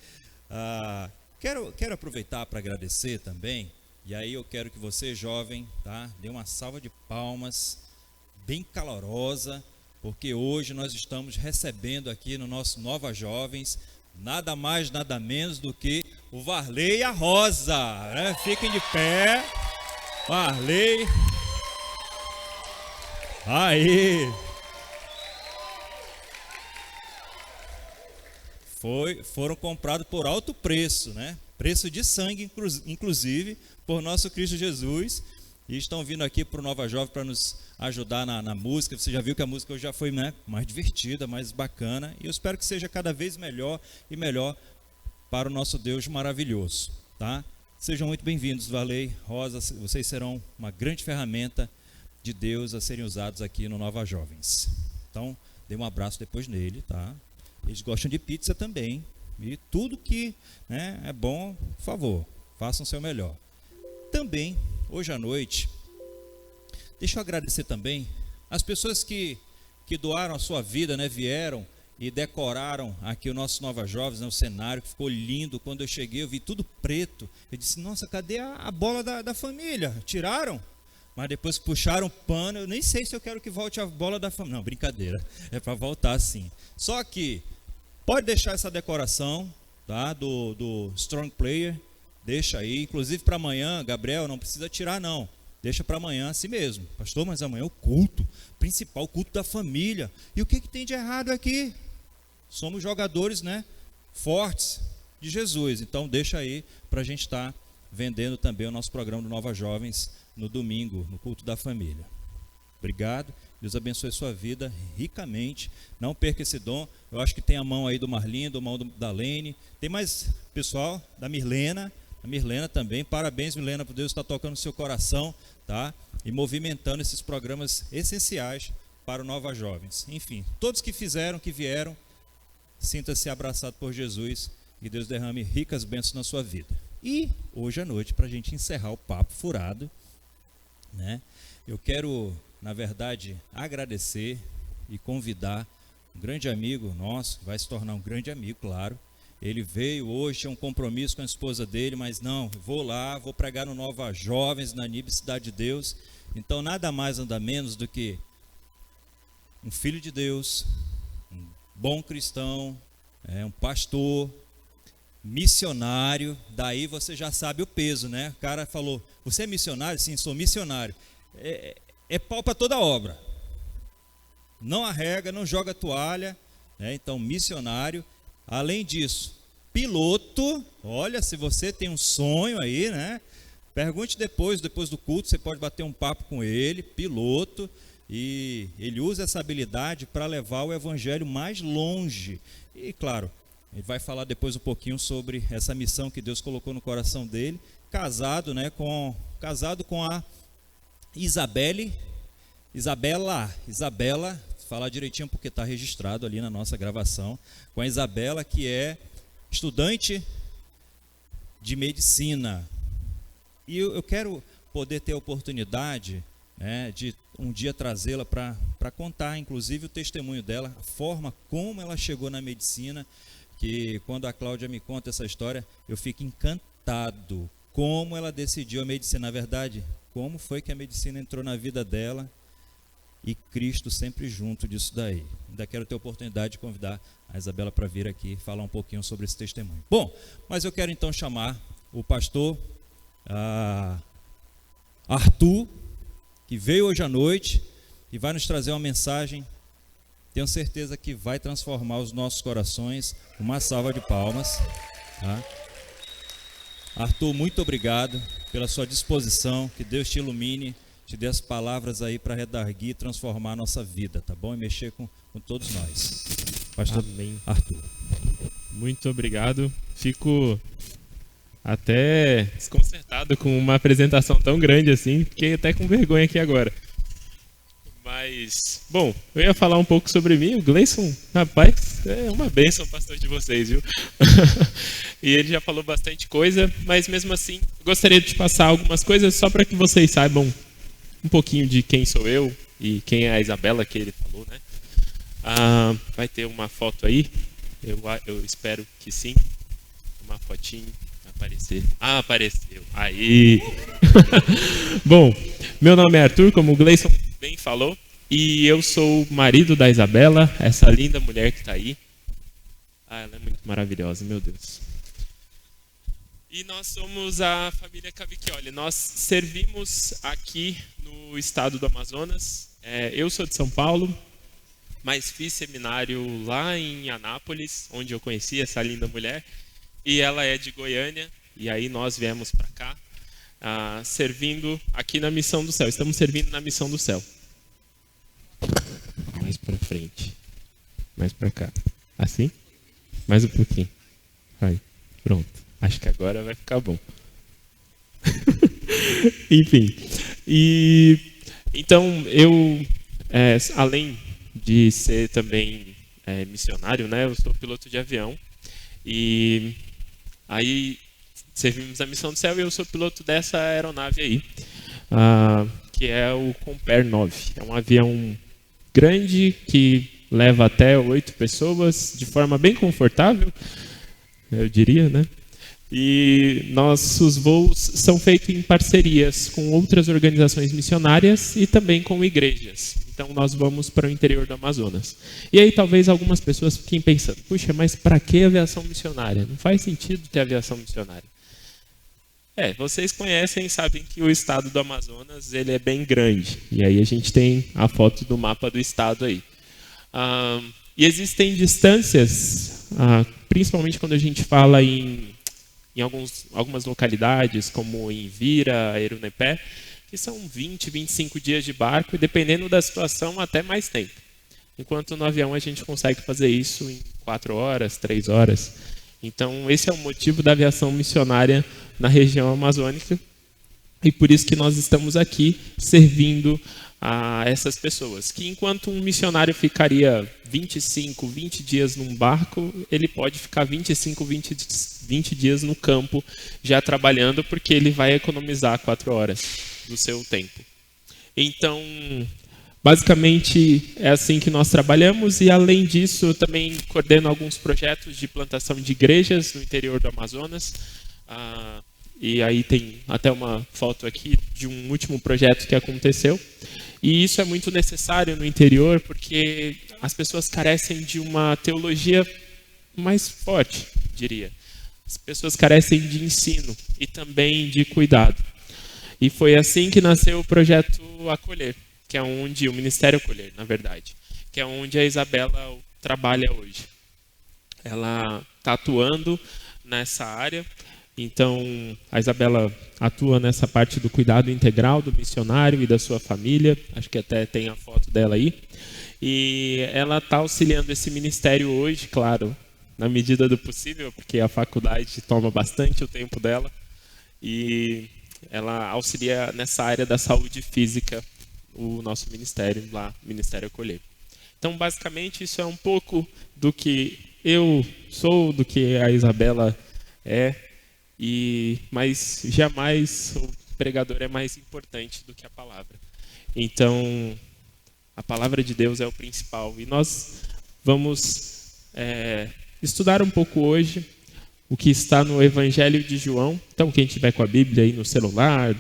F: Quero aproveitar para agradecer também. E aí eu quero que você, jovem, tá? Dê uma salva de palmas bem calorosa, porque hoje nós estamos recebendo aqui no nosso Nova Jovens nada mais, nada menos do que o Varley e a Rosa, né? Fiquem de pé. Varley. Aí. Foram comprados por alto preço, né? Preço de sangue, inclusive, por nosso Cristo Jesus. E estão vindo aqui para o Nova Jovem para nos ajudar na música. Você já viu que a música hoje já foi, né, mais divertida, mais bacana. E eu espero que seja cada vez melhor e melhor para o nosso Deus maravilhoso, tá? Sejam muito bem-vindos, Varley, Rosa. Vocês serão uma grande ferramenta de Deus a serem usados aqui no Nova Jovens. Então, dê um abraço depois nele, tá? Eles gostam de pizza também. E tudo que, né, é bom, por favor, façam o seu melhor. Também, hoje à noite, deixa eu agradecer também as pessoas que doaram a sua vida, né, vieram e decoraram aqui o nosso Nova Jovens, né, o cenário, que ficou lindo. Quando eu cheguei, eu vi tudo preto. Eu disse: nossa, cadê a bola da família? Tiraram? Mas depois puxaram o pano. Eu nem sei se eu quero que volte a bola da família. Não, brincadeira, é para voltar sim. Só que pode deixar essa decoração, tá, do Strong Player. Deixa aí, inclusive para amanhã, Gabriel, não precisa tirar não. Deixa para amanhã assim mesmo. Pastor, mas amanhã é o culto principal, o culto da família. E o que tem de errado aqui? Somos jogadores, né, fortes de Jesus. Então deixa aí para a gente estar vendendo também o nosso programa do Nova Jovens no domingo, no culto da família. Obrigado. Deus abençoe sua vida ricamente. Não perca esse dom. Eu acho que tem a mão aí do Marlindo, a mão da Lene. Tem mais pessoal, da Mirlena. A Mirlena também. Parabéns, Mirlena, por Deus estar tocando no seu coração, tá? E movimentando esses programas essenciais para o Nova Jovens. Enfim, todos que fizeram, que vieram, sinta-se abraçado por Jesus e Deus derrame ricas bênçãos na sua vida. E hoje à noite, para a gente encerrar o papo furado, né? Eu quero, na verdade, agradecer e convidar um grande amigo nosso, vai se tornar um grande amigo, claro. Ele veio hoje, tinha um compromisso com a esposa dele, mas não, vou lá, vou pregar no Nova Jovens, na NIB Cidade de Deus. Então, nada mais, nada menos do que um filho de Deus, um bom cristão, um pastor, missionário. Daí você já sabe o peso, né? O cara falou: você é missionário? Sim, sou missionário. É pau para toda obra. Não arrega, não joga toalha, né? Então, missionário. Além disso, piloto. Olha, se você tem um sonho aí, né? Pergunte depois do culto, você pode bater um papo com ele. Piloto. E ele usa essa habilidade para levar o evangelho mais longe. E claro, ele vai falar depois um pouquinho sobre essa missão que Deus colocou no coração dele. Casado, né, casado com a Isabela, falar direitinho porque está registrado ali na nossa gravação, com a Isabela, que é estudante de medicina. E eu quero poder ter a oportunidade, né, de um dia trazê-la para contar, inclusive, o testemunho dela, a forma como ela chegou na medicina, que quando a Cláudia me conta essa história, eu fico encantado. Como ela decidiu a medicina, na verdade, como foi que a medicina entrou na vida dela, e Cristo sempre junto disso daí. Ainda quero ter a oportunidade de convidar a Isabela para vir aqui falar um pouquinho sobre esse testemunho. Bom, mas eu quero então chamar o pastor Arthur, que veio hoje à noite e vai nos trazer uma mensagem, tenho certeza que vai transformar os nossos corações. Uma salva de palmas, tá? Arthur, muito obrigado pela sua disposição, que Deus te ilumine, te dê as palavras aí para redarguir e transformar a nossa vida, tá bom? E mexer com todos nós. Pastor
G: Amém.
F: Arthur.
G: Muito obrigado. Fico até desconcertado com uma apresentação tão grande assim, fiquei até com vergonha aqui agora. Mas, bom, eu ia falar um pouco sobre mim. O Gleison, rapaz, é uma bênção, pastor de vocês, viu? E ele já falou bastante coisa, mas mesmo assim, gostaria de te passar algumas coisas só para que vocês saibam um pouquinho de quem sou eu e quem é a Isabela que ele falou, né? Vai ter uma foto aí, eu espero que sim, uma fotinho. Aparecer. Apareceu. Aí. Bom, meu nome é Arthur, como o Gleison bem falou, e eu sou o marido da Isabela, essa linda mulher que está aí. Ela é muito maravilhosa, meu Deus. E nós somos a família Cavicchioli. Nós servimos aqui no estado do Amazonas. Eu sou de São Paulo, mas fiz seminário lá em Anápolis, onde eu conheci essa linda mulher. E ela é de Goiânia, e aí nós viemos para cá, servindo aqui na Missão do Céu. Estamos servindo na Missão do Céu. Mais para frente. Mais para cá. Assim? Mais um pouquinho. Aí, pronto. Acho que agora vai ficar bom. Enfim. E então, eu, além de ser também missionário, né, eu sou piloto de avião. E aí servimos a Missão do Céu e eu sou piloto dessa aeronave aí, que é o Comper 9. É um avião grande que leva até 8 pessoas de forma bem confortável, eu diria, né? E nossos voos são feitos em parcerias com outras organizações missionárias e também com igrejas. Então nós vamos para o interior do Amazonas. E aí talvez algumas pessoas fiquem pensando, puxa, mas para que aviação missionária? Não faz sentido ter aviação missionária. Vocês conhecem e sabem que o estado do Amazonas ele é bem grande. E aí a gente tem a foto do mapa do estado aí. E existem distâncias, principalmente quando a gente fala em algumas localidades, como em Vira, Erunepé, que são 20, 25 dias de barco, e dependendo da situação, até mais tempo. Enquanto no avião a gente consegue fazer isso em 4 horas, 3 horas. Então, esse é o motivo da aviação missionária na região amazônica, e por isso que nós estamos aqui servindo a essas pessoas, que enquanto um missionário ficaria 25, 20 dias num barco, ele pode ficar 25, 20 dias no campo já trabalhando, porque ele vai economizar 4 horas do seu tempo. Então, basicamente é assim que nós trabalhamos, e além disso eu também coordeno alguns projetos de plantação de igrejas no interior do Amazonas. E aí tem até uma foto aqui de um último projeto que aconteceu. E isso é muito necessário no interior, porque as pessoas carecem de uma teologia mais forte, diria. As pessoas carecem de ensino e também de cuidado. E foi assim que nasceu o projeto Acolher, que é onde o Ministério Acolher, na verdade, que é onde a Isabela trabalha hoje. Ela está atuando nessa área. Então, a Isabela atua nessa parte do cuidado integral do missionário e da sua família. Acho que até tem a foto dela aí. E ela está auxiliando esse ministério hoje, claro, na medida do possível, porque a faculdade toma bastante o tempo dela. E ela auxilia nessa área da saúde física, o nosso ministério lá, Ministério Acolher. Então, basicamente, isso é um pouco do que eu sou, do que a Isabela é. Mas jamais o pregador é mais importante do que a palavra. Então, a palavra de Deus é o principal. E nós vamos estudar um pouco hoje o que está no Evangelho de João. Então, quem tiver com a Bíblia aí no celular,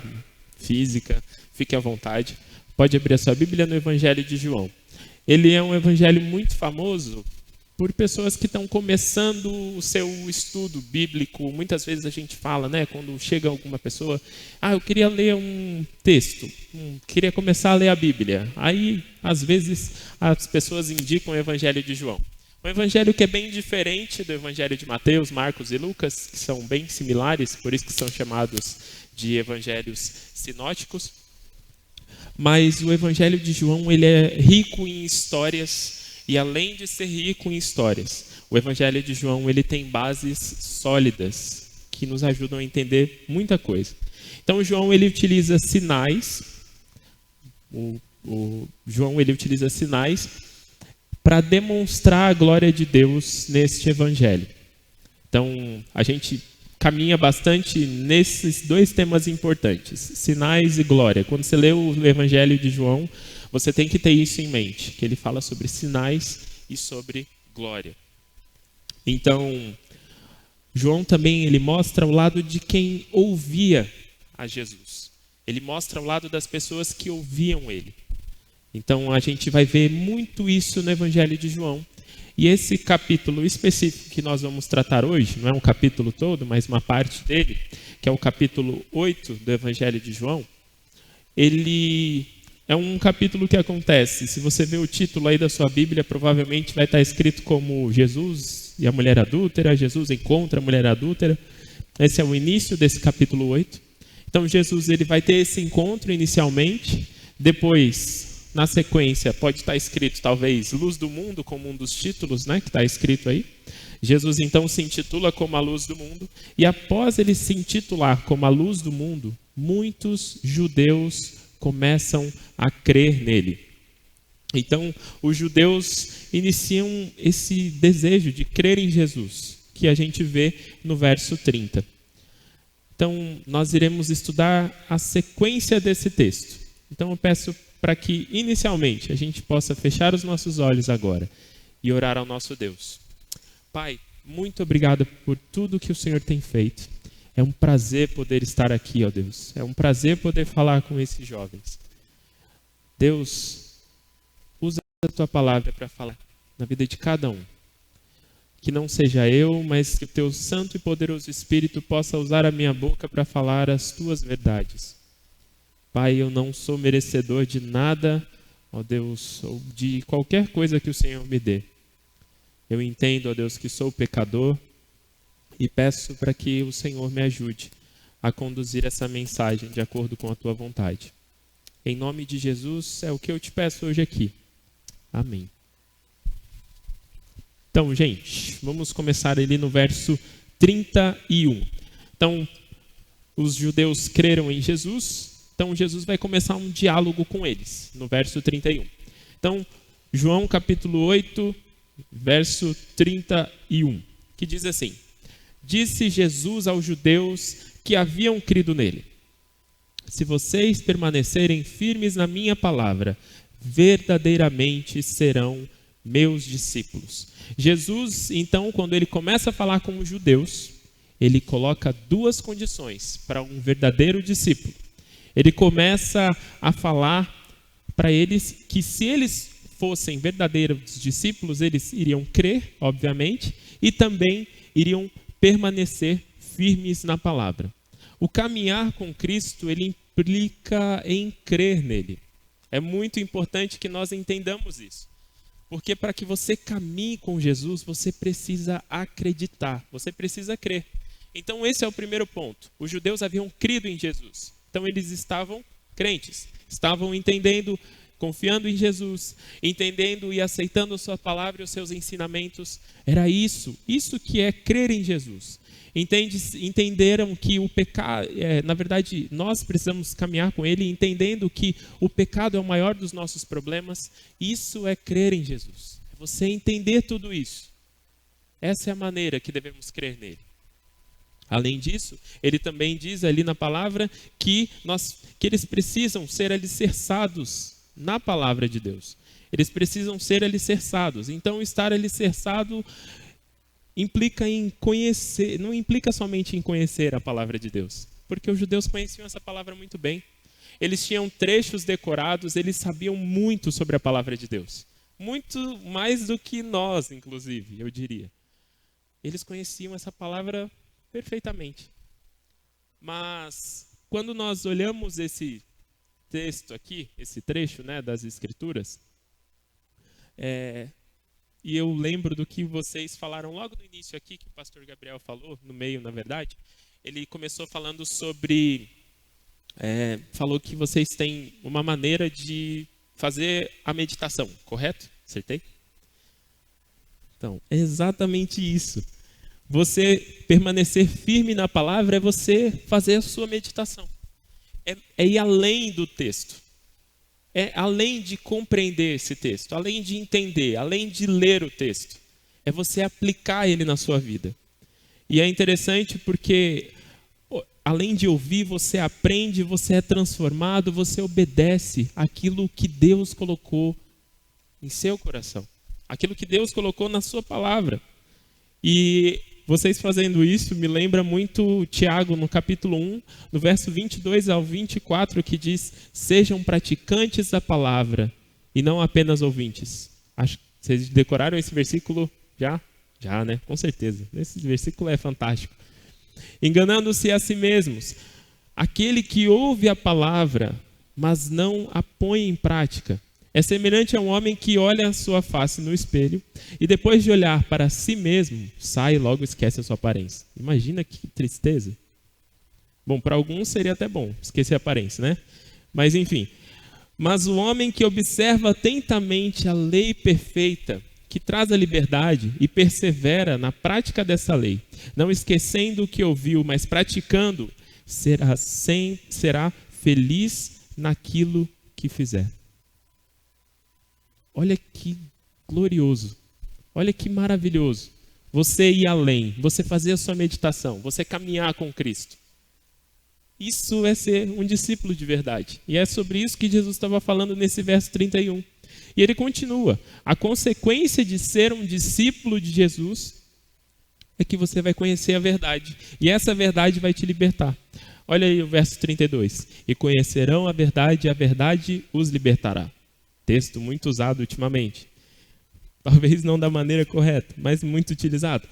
G: física, fique à vontade. Pode abrir a sua Bíblia no Evangelho de João. Ele é um evangelho muito famoso por pessoas que estão começando o seu estudo bíblico. Muitas vezes a gente fala, né, quando chega alguma pessoa, eu queria ler um texto, queria começar a ler a Bíblia. Aí, às vezes, as pessoas indicam o Evangelho de João. Um evangelho que é bem diferente do evangelho de Mateus, Marcos e Lucas, que são bem similares, por isso que são chamados de evangelhos sinóticos. Mas o evangelho de João, ele é rico em histórias, e além de ser rico em histórias, o evangelho de João, ele tem bases sólidas que nos ajudam a entender muita coisa. Então João, ele utiliza sinais. João, ele utiliza sinais para demonstrar a glória de Deus neste evangelho. Então, a gente caminha bastante nesses dois temas importantes, sinais e glória. Quando você lê o evangelho de João, você tem que ter isso em mente, que ele fala sobre sinais e sobre glória. Então, João também, ele mostra o lado de quem ouvia a Jesus. Ele mostra o lado das pessoas que ouviam ele. Então, a gente vai ver muito isso no Evangelho de João. E esse capítulo específico que nós vamos tratar hoje, não é um capítulo todo, mas uma parte dele, que é o capítulo 8 do Evangelho de João, ele é um capítulo que acontece. Se você ver o título aí da sua Bíblia, provavelmente vai estar escrito como Jesus e a mulher adúltera, Jesus encontra a mulher adúltera. Esse é o início desse capítulo 8. Então, Jesus, ele vai ter esse encontro inicialmente, depois, na sequência, pode estar escrito, talvez, Luz do Mundo, como um dos títulos, né, que está escrito aí. Jesus, então, se intitula como a luz do mundo. E após ele se intitular como a luz do mundo, muitos judeus começam a crer nele. Então, os judeus iniciam esse desejo de crer em Jesus, que a gente vê no verso 30. Então, nós iremos estudar a sequência desse texto. Então, eu peço para que, inicialmente, a gente possa fechar os nossos olhos agora e orar ao nosso Deus. Pai, muito obrigado por tudo que o Senhor tem feito. É um prazer poder estar aqui, ó Deus. É um prazer poder falar com esses jovens. Deus, usa a Tua palavra para falar na vida de cada um. Que não seja eu, mas que o Teu santo e poderoso Espírito possa usar a minha boca para falar as Tuas verdades. Pai, eu não sou merecedor de nada, ó Deus, ou de qualquer coisa que o Senhor me dê. Eu entendo, ó Deus, que sou pecador e peço para que o Senhor me ajude a conduzir essa mensagem de acordo com a Tua vontade. Em nome de Jesus, é o que eu te peço hoje aqui. Amém. Então, gente, vamos começar ali no verso 31. Então, os judeus creram em Jesus. Então, Jesus vai começar um diálogo com eles, no verso 31. Então, João capítulo 8, verso 31, que diz assim: Disse Jesus aos judeus que haviam crido nele: Se vocês permanecerem firmes na minha palavra, verdadeiramente serão meus discípulos. Jesus, então, quando ele começa a falar com os judeus, ele coloca duas condições para um verdadeiro discípulo. Ele começa a falar para eles que se eles fossem verdadeiros discípulos, eles iriam crer, obviamente, e também iriam permanecer firmes na palavra. O caminhar com Cristo, ele implica em crer nele. É muito importante que nós entendamos isso. Porque para que você caminhe com Jesus, você precisa acreditar, você precisa crer. Então esse é o primeiro ponto. Os judeus haviam crido em Jesus. Então eles estavam crentes, estavam entendendo, confiando em Jesus, entendendo e aceitando a sua palavra e os seus ensinamentos. Era isso que é crer em Jesus. Entenderam que o pecado, na verdade, nós precisamos caminhar com ele, entendendo que o pecado é o maior dos nossos problemas. Isso é crer em Jesus. É você entender tudo isso. Essa é a maneira que devemos crer nele. Além disso, ele também diz ali na palavra que eles precisam ser alicerçados na palavra de Deus. Eles precisam ser alicerçados. Então, estar alicerçado implica em conhecer, não implica somente em conhecer a palavra de Deus, porque os judeus conheciam essa palavra muito bem. Eles tinham trechos decorados, eles sabiam muito sobre a palavra de Deus. Muito mais do que nós, inclusive, eu diria. Eles conheciam essa palavra perfeitamente. Mas, quando nós olhamos esse texto aqui, esse trecho, né, das Escrituras, e eu lembro do que vocês falaram logo no início aqui, que o pastor Gabriel falou, no meio, na verdade. Ele começou falando sobre... falou que vocês têm uma maneira de fazer a meditação, correto? Acertei? Então, é exatamente isso. Você permanecer firme na palavra é você fazer a sua meditação. É ir além do texto. É além de compreender esse texto, além de entender, além de ler o texto. É você aplicar ele na sua vida. E é interessante porque, além de ouvir, você aprende, você é transformado, você obedece aquilo que Deus colocou em seu coração. Aquilo que Deus colocou na sua palavra. E vocês fazendo isso me lembra muito Tiago, no capítulo 1, no verso 22 ao 24, que diz: sejam praticantes da palavra e não apenas ouvintes. Acho que vocês decoraram esse versículo já? Já, né? Com certeza. Esse versículo é fantástico. Enganando-se a si mesmos. Aquele que ouve a palavra, mas não a põe em prática, é semelhante a um homem que olha a sua face no espelho e depois de olhar para si mesmo, sai e logo esquece a sua aparência. Imagina que tristeza. Bom, para alguns seria até bom esquecer a aparência, né? Mas enfim. Mas o homem que observa atentamente a lei perfeita, que traz a liberdade e persevera na prática dessa lei, não esquecendo o que ouviu, mas praticando, será feliz naquilo que fizer. Olha que glorioso, olha que maravilhoso. Você ir além, você fazer a sua meditação, você caminhar com Cristo. Isso é ser um discípulo de verdade. E é sobre isso que Jesus estava falando nesse verso 31. E ele continua: a consequência de ser um discípulo de Jesus é que você vai conhecer a verdade. E essa verdade vai te libertar. Olha aí o verso 32. E conhecerão a verdade os libertará. Texto muito usado ultimamente. Talvez não da maneira correta, mas muito utilizado.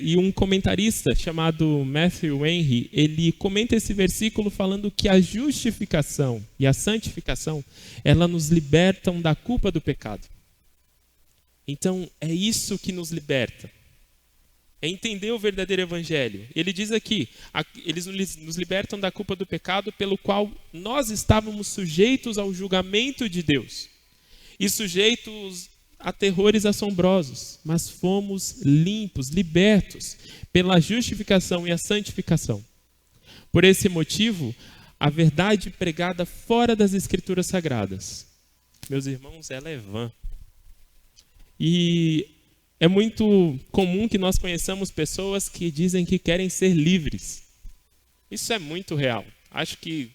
G: E um comentarista chamado Matthew Henry, ele comenta esse versículo falando que a justificação e a santificação, ela nos libertam da culpa do pecado. Então, é isso que nos liberta. É entender o verdadeiro evangelho. Ele diz aqui, eles nos libertam da culpa do pecado pelo qual nós estávamos sujeitos ao julgamento de Deus e sujeitos a terrores assombrosos, mas fomos limpos, libertos pela justificação e a santificação. Por esse motivo, a verdade pregada fora das Escrituras Sagradas, meus irmãos, ela é vã. E é muito comum que nós conheçamos pessoas que dizem que querem ser livres. Isso é muito real. Acho que,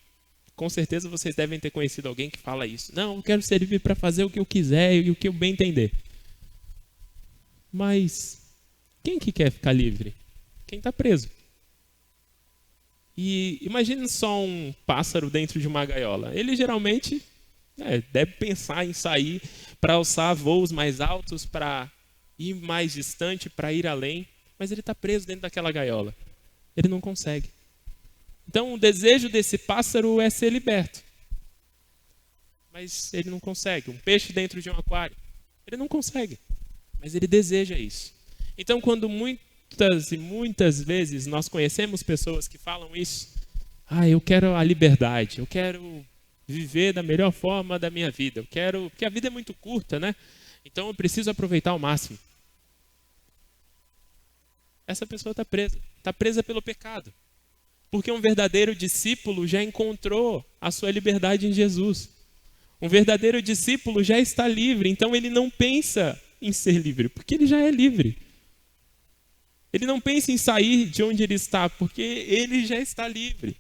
G: com certeza, vocês devem ter conhecido alguém que fala isso. Não, eu quero ser livre para fazer o que eu quiser e o que eu bem entender. Mas quem que quer ficar livre? Quem está preso. E imagine só um pássaro dentro de uma gaiola. Ele geralmente deve pensar em sair para alçar voos mais altos, para ir mais distante, para ir além, mas ele está preso dentro daquela gaiola. Ele não consegue. Então, o desejo desse pássaro é ser liberto. Mas ele não consegue. Um peixe dentro de um aquário, ele não consegue. Mas ele deseja isso. Então, quando muitas e muitas vezes nós conhecemos pessoas que falam isso, eu quero a liberdade, eu quero viver da melhor forma da minha vida, porque a vida é muito curta, né? Então eu preciso aproveitar ao máximo. Essa pessoa está presa pelo pecado. Porque um verdadeiro discípulo já encontrou a sua liberdade em Jesus. Um verdadeiro discípulo já está livre, então ele não pensa em ser livre, porque ele já é livre. Ele não pensa em sair de onde ele está, porque ele já está livre.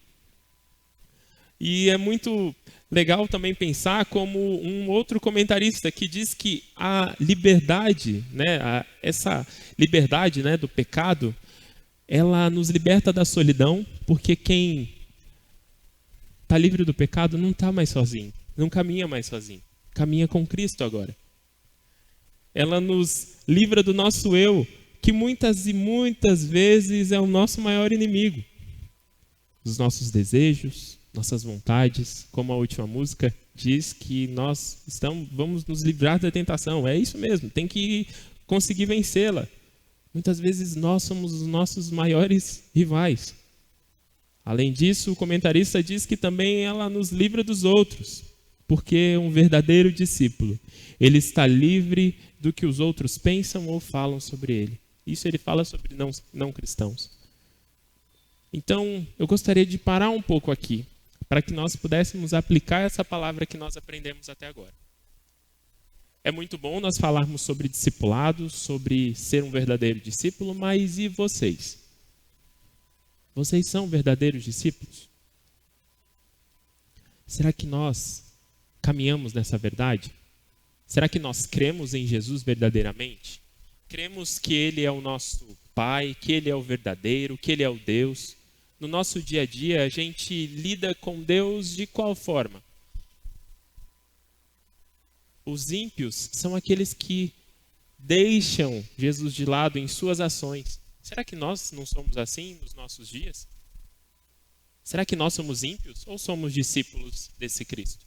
G: E é muito legal também pensar como um outro comentarista que diz que a liberdade, essa liberdade, do pecado, ela nos liberta da solidão, porque quem está livre do pecado não está mais sozinho, não caminha mais sozinho, caminha com Cristo agora. Ela nos livra do nosso eu, que muitas e muitas vezes é o nosso maior inimigo. dos nossos desejos, nossas vontades, como a última música diz que nós vamos nos livrar da tentação. É isso mesmo, tem que conseguir vencê-la. Muitas vezes nós somos os nossos maiores rivais. Além disso, o comentarista diz que também ela nos livra dos outros, porque um verdadeiro discípulo, ele está livre do que os outros pensam ou falam sobre ele. Isso ele fala sobre não cristãos. Então, eu gostaria de parar um pouco aqui, para que nós pudéssemos aplicar essa palavra que nós aprendemos até agora. É muito bom nós falarmos sobre discipulado, sobre ser um verdadeiro discípulo, mas e vocês? Vocês são verdadeiros discípulos? Será que nós caminhamos nessa verdade? Será que nós cremos em Jesus verdadeiramente? Cremos que Ele é o nosso Pai, que Ele é o verdadeiro, que Ele é o Deus? No nosso dia a dia, a gente lida com Deus de qual forma? Os ímpios são aqueles que deixam Jesus de lado em suas ações. Será que nós não somos assim nos nossos dias? Será que nós somos ímpios ou somos discípulos desse Cristo?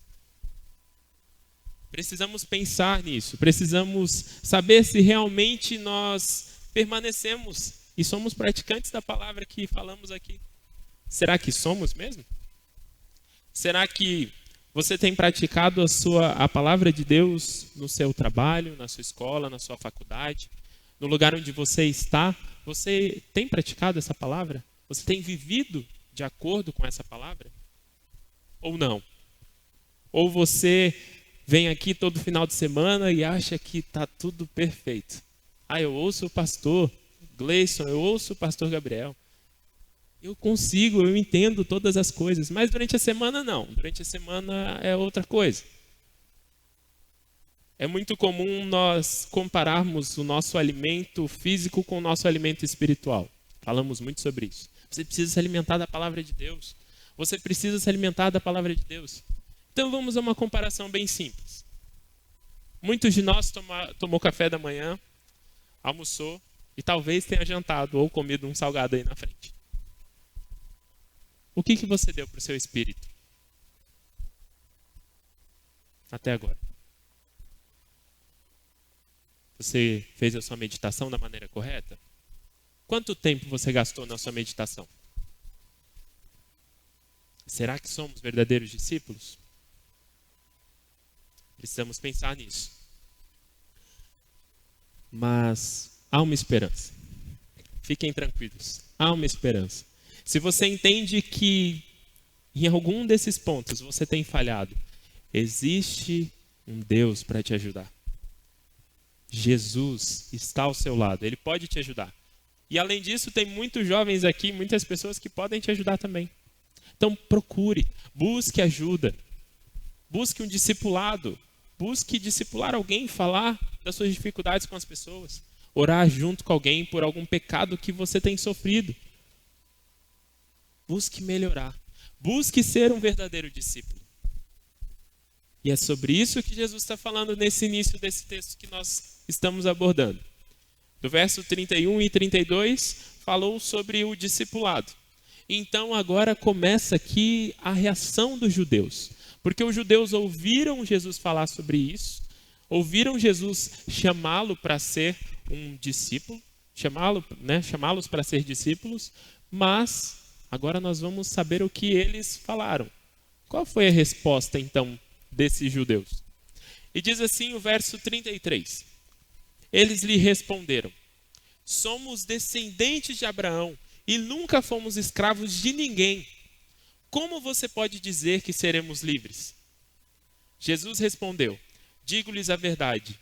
G: Precisamos pensar nisso, precisamos saber se realmente nós permanecemos e somos praticantes da palavra que falamos aqui. Será que somos mesmo? Será que você tem praticado a palavra de Deus no seu trabalho, na sua escola, na sua faculdade, no lugar onde você está? Você tem praticado essa palavra? Você tem vivido de acordo com essa palavra? Ou não? Ou você vem aqui todo final de semana e acha que está tudo perfeito? Ah, eu ouço o pastor Gleison, eu ouço o pastor Gabriel. Eu consigo, eu entendo todas as coisas, mas durante a semana não. Durante a semana é outra coisa. É muito comum nós compararmos o nosso alimento físico com o nosso alimento espiritual. Falamos muito sobre isso. Você precisa se alimentar da palavra de Deus. Você precisa se alimentar da palavra de Deus. Então vamos a uma comparação bem simples. Muitos de nós tomou café da manhã, almoçou e talvez tenha jantado ou comido um salgado aí na frente. O que você deu para o seu espírito? Até agora. Você fez a sua meditação da maneira correta? Quanto tempo você gastou na sua meditação? Será que somos verdadeiros discípulos? Precisamos pensar nisso. Mas há uma esperança. Fiquem tranquilos. Há uma esperança. Se você entende que em algum desses pontos você tem falhado, existe um Deus para te ajudar. Jesus está ao seu lado, Ele pode te ajudar. E além disso, tem muitos jovens aqui, muitas pessoas que podem te ajudar também. Então procure, busque ajuda, busque um discipulado, busque discipular alguém, falar das suas dificuldades com as pessoas, orar junto com alguém por algum pecado que você tem sofrido. Busque melhorar, busque ser um verdadeiro discípulo. E é sobre isso que Jesus está falando nesse início desse texto que nós estamos abordando. Do verso 31 e 32, falou sobre o discipulado. Então agora começa aqui a reação dos judeus. Porque os judeus ouviram Jesus falar sobre isso, ouviram Jesus chamá-lo para ser um discípulo, chamá-los para ser discípulos, mas agora nós vamos saber o que eles falaram. Qual foi a resposta então desses judeus? E diz assim o verso 33. Eles lhe responderam: somos descendentes de Abraão e nunca fomos escravos de ninguém. Como você pode dizer que seremos livres? Jesus respondeu: digo-lhes a verdade.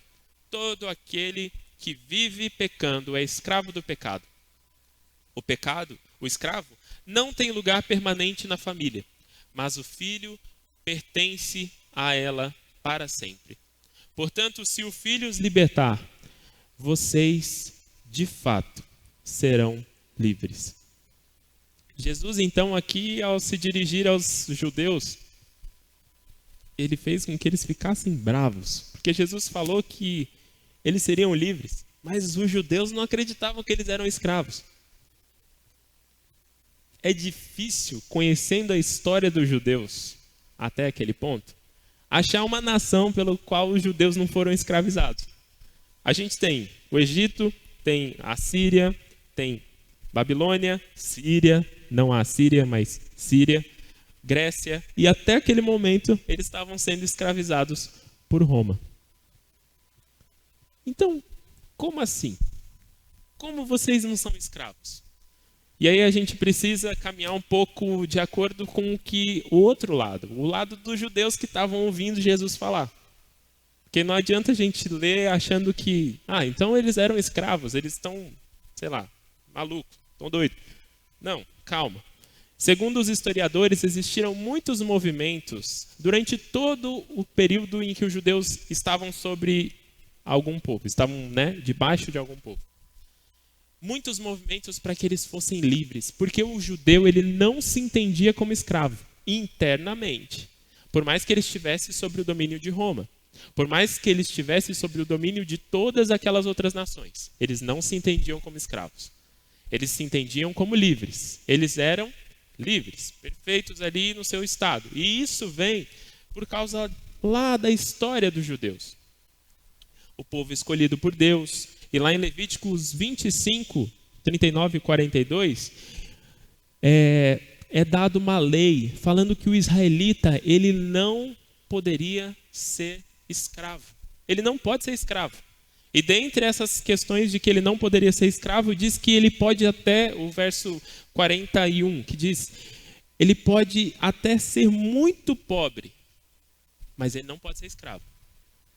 G: Todo aquele que vive pecando é escravo do pecado. O pecado, o escravo, não tem lugar permanente na família, mas o filho pertence a ela para sempre. Portanto, se o filho os libertar, vocês, de fato, serão livres. Jesus, então, aqui, ao se dirigir aos judeus, ele fez com que eles ficassem bravos, porque Jesus falou que eles seriam livres, mas os judeus não acreditavam que eles eram escravos. é difícil, conhecendo a história dos judeus até aquele ponto, achar uma nação pelo qual os judeus não foram escravizados. A gente tem o Egito, tem a Síria, tem Babilônia, Síria, não a Síria, mas Síria, Grécia, e até aquele momento eles estavam sendo escravizados por Roma. Então, como assim? Como vocês não são escravos? E aí a gente precisa caminhar um pouco de acordo com o que o outro lado, o lado dos judeus que estavam ouvindo Jesus falar. Porque não adianta a gente ler achando que, então eles eram escravos, eles estão, sei lá, malucos, estão doidos. Não, calma. Segundo os historiadores, existiram muitos movimentos durante todo o período em que os judeus estavam sobre algum povo, estavam, debaixo de algum povo. Muitos movimentos para que eles fossem livres, porque o judeu ele não se entendia como escravo internamente, por mais que ele estivesse sob o domínio de Roma, por mais que ele estivesse sob o domínio de todas aquelas outras nações, eles não se entendiam como escravos. Eles se entendiam como livres. Eles eram livres, perfeitos ali no seu estado. E isso vem por causa lá da história dos judeus. O povo escolhido por Deus. E lá em Levíticos 25, 39 e 42, é dado uma lei falando que o israelita ele não poderia ser escravo. Ele não pode ser escravo. E dentre essas questões de que ele não poderia ser escravo, diz que ele pode até, o verso 41, que diz, ele pode até ser muito pobre, mas ele não pode ser escravo.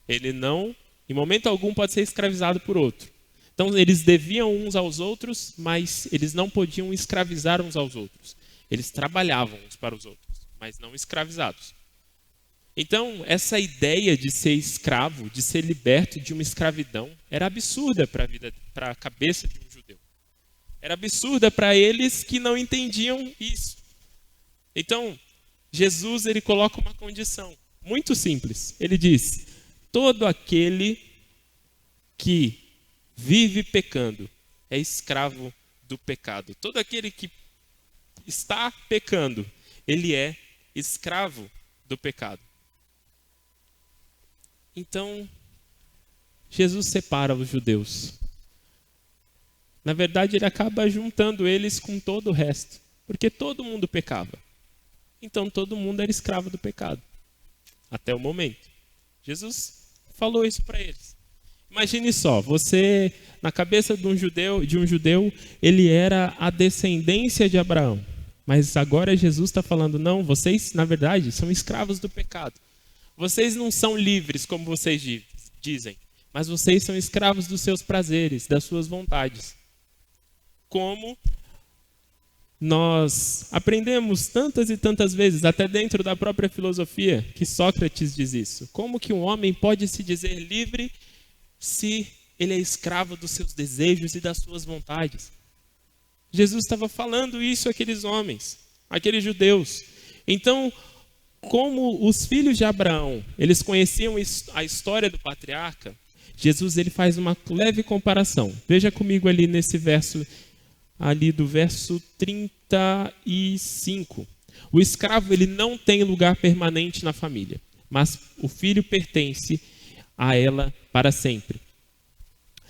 G: Ele não, em momento algum, pode ser escravizado por outro. Então, eles deviam uns aos outros, mas eles não podiam escravizar uns aos outros. Eles trabalhavam uns para os outros, mas não escravizados. Então, essa ideia de ser escravo, de ser liberto de uma escravidão, era absurda para a cabeça de um judeu. Era absurda para eles que não entendiam isso. Então, Jesus ele coloca uma condição muito simples. Ele diz, todo aquele que vive pecando é escravo do pecado. Todo aquele que está pecando, ele é escravo do pecado. Então, Jesus separa os judeus. Na verdade, ele acaba juntando eles com todo o resto, porque todo mundo pecava. Então, todo mundo era escravo do pecado, até o momento. Jesus falou isso para eles. Imagine só, você, na cabeça de um judeu, ele era a descendência de Abraão. Mas agora Jesus está falando, não, vocês, na verdade, são escravos do pecado. Vocês não são livres, como vocês dizem, mas vocês são escravos dos seus prazeres, das suas vontades. Como nós aprendemos tantas e tantas vezes, até dentro da própria filosofia, que Sócrates diz isso. Como que um homem pode se dizer livre se ele é escravo dos seus desejos e das suas vontades? Jesus estava falando isso àqueles homens, àqueles judeus. Então, como os filhos de Abraão, eles conheciam a história do patriarca, Jesus ele faz uma leve comparação. Veja comigo ali nesse verso, ali do verso 35. O escravo ele não tem lugar permanente na família, mas o filho pertence a ela para sempre.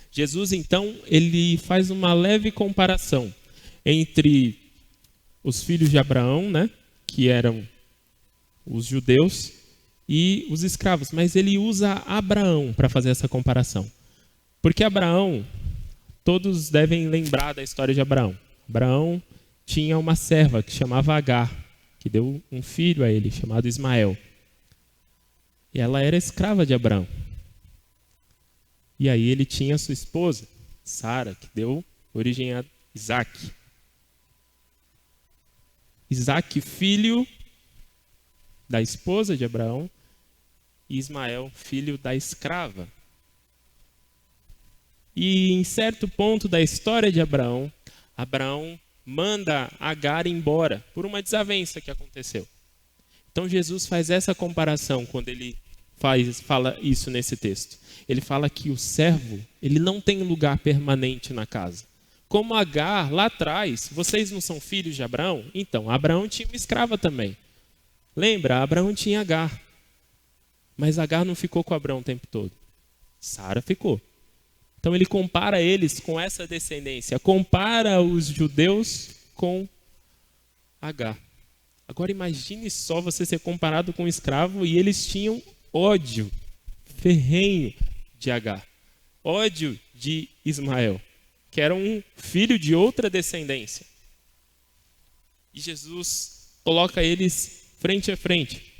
G: Jesus então ele faz uma leve comparação entre os filhos de Abraão, que eram os judeus, e os escravos. Mas ele usa Abraão para fazer essa comparação. Porque Abraão, todos devem lembrar da história de Abraão. Abraão tinha uma serva que chamava Agar, que deu um filho a ele, chamado Ismael. E ela era escrava de Abraão. E aí ele tinha sua esposa, Sara, que deu origem a Isaac. Isaac, filho da esposa de Abraão, e Ismael, filho da escrava. E em certo ponto da história de Abraão, Abraão manda Agar embora por uma desavença que aconteceu. Então Jesus faz essa comparação quando ele fala isso nesse texto. Ele fala que o servo ele não tem lugar permanente na casa, como Agar lá atrás, vocês não são filhos de Abraão? Então, Abraão tinha uma escrava também. Lembra? Abraão tinha Agar. Mas Agar não ficou com Abraão o tempo todo. Sara ficou. Então ele compara eles com essa descendência. Compara os judeus com Agar. Agora imagine só você ser comparado com um escravo e eles tinham ódio ferrenho de Agar. Ódio de Ismael, que era um filho de outra descendência. E Jesus coloca eles frente a frente.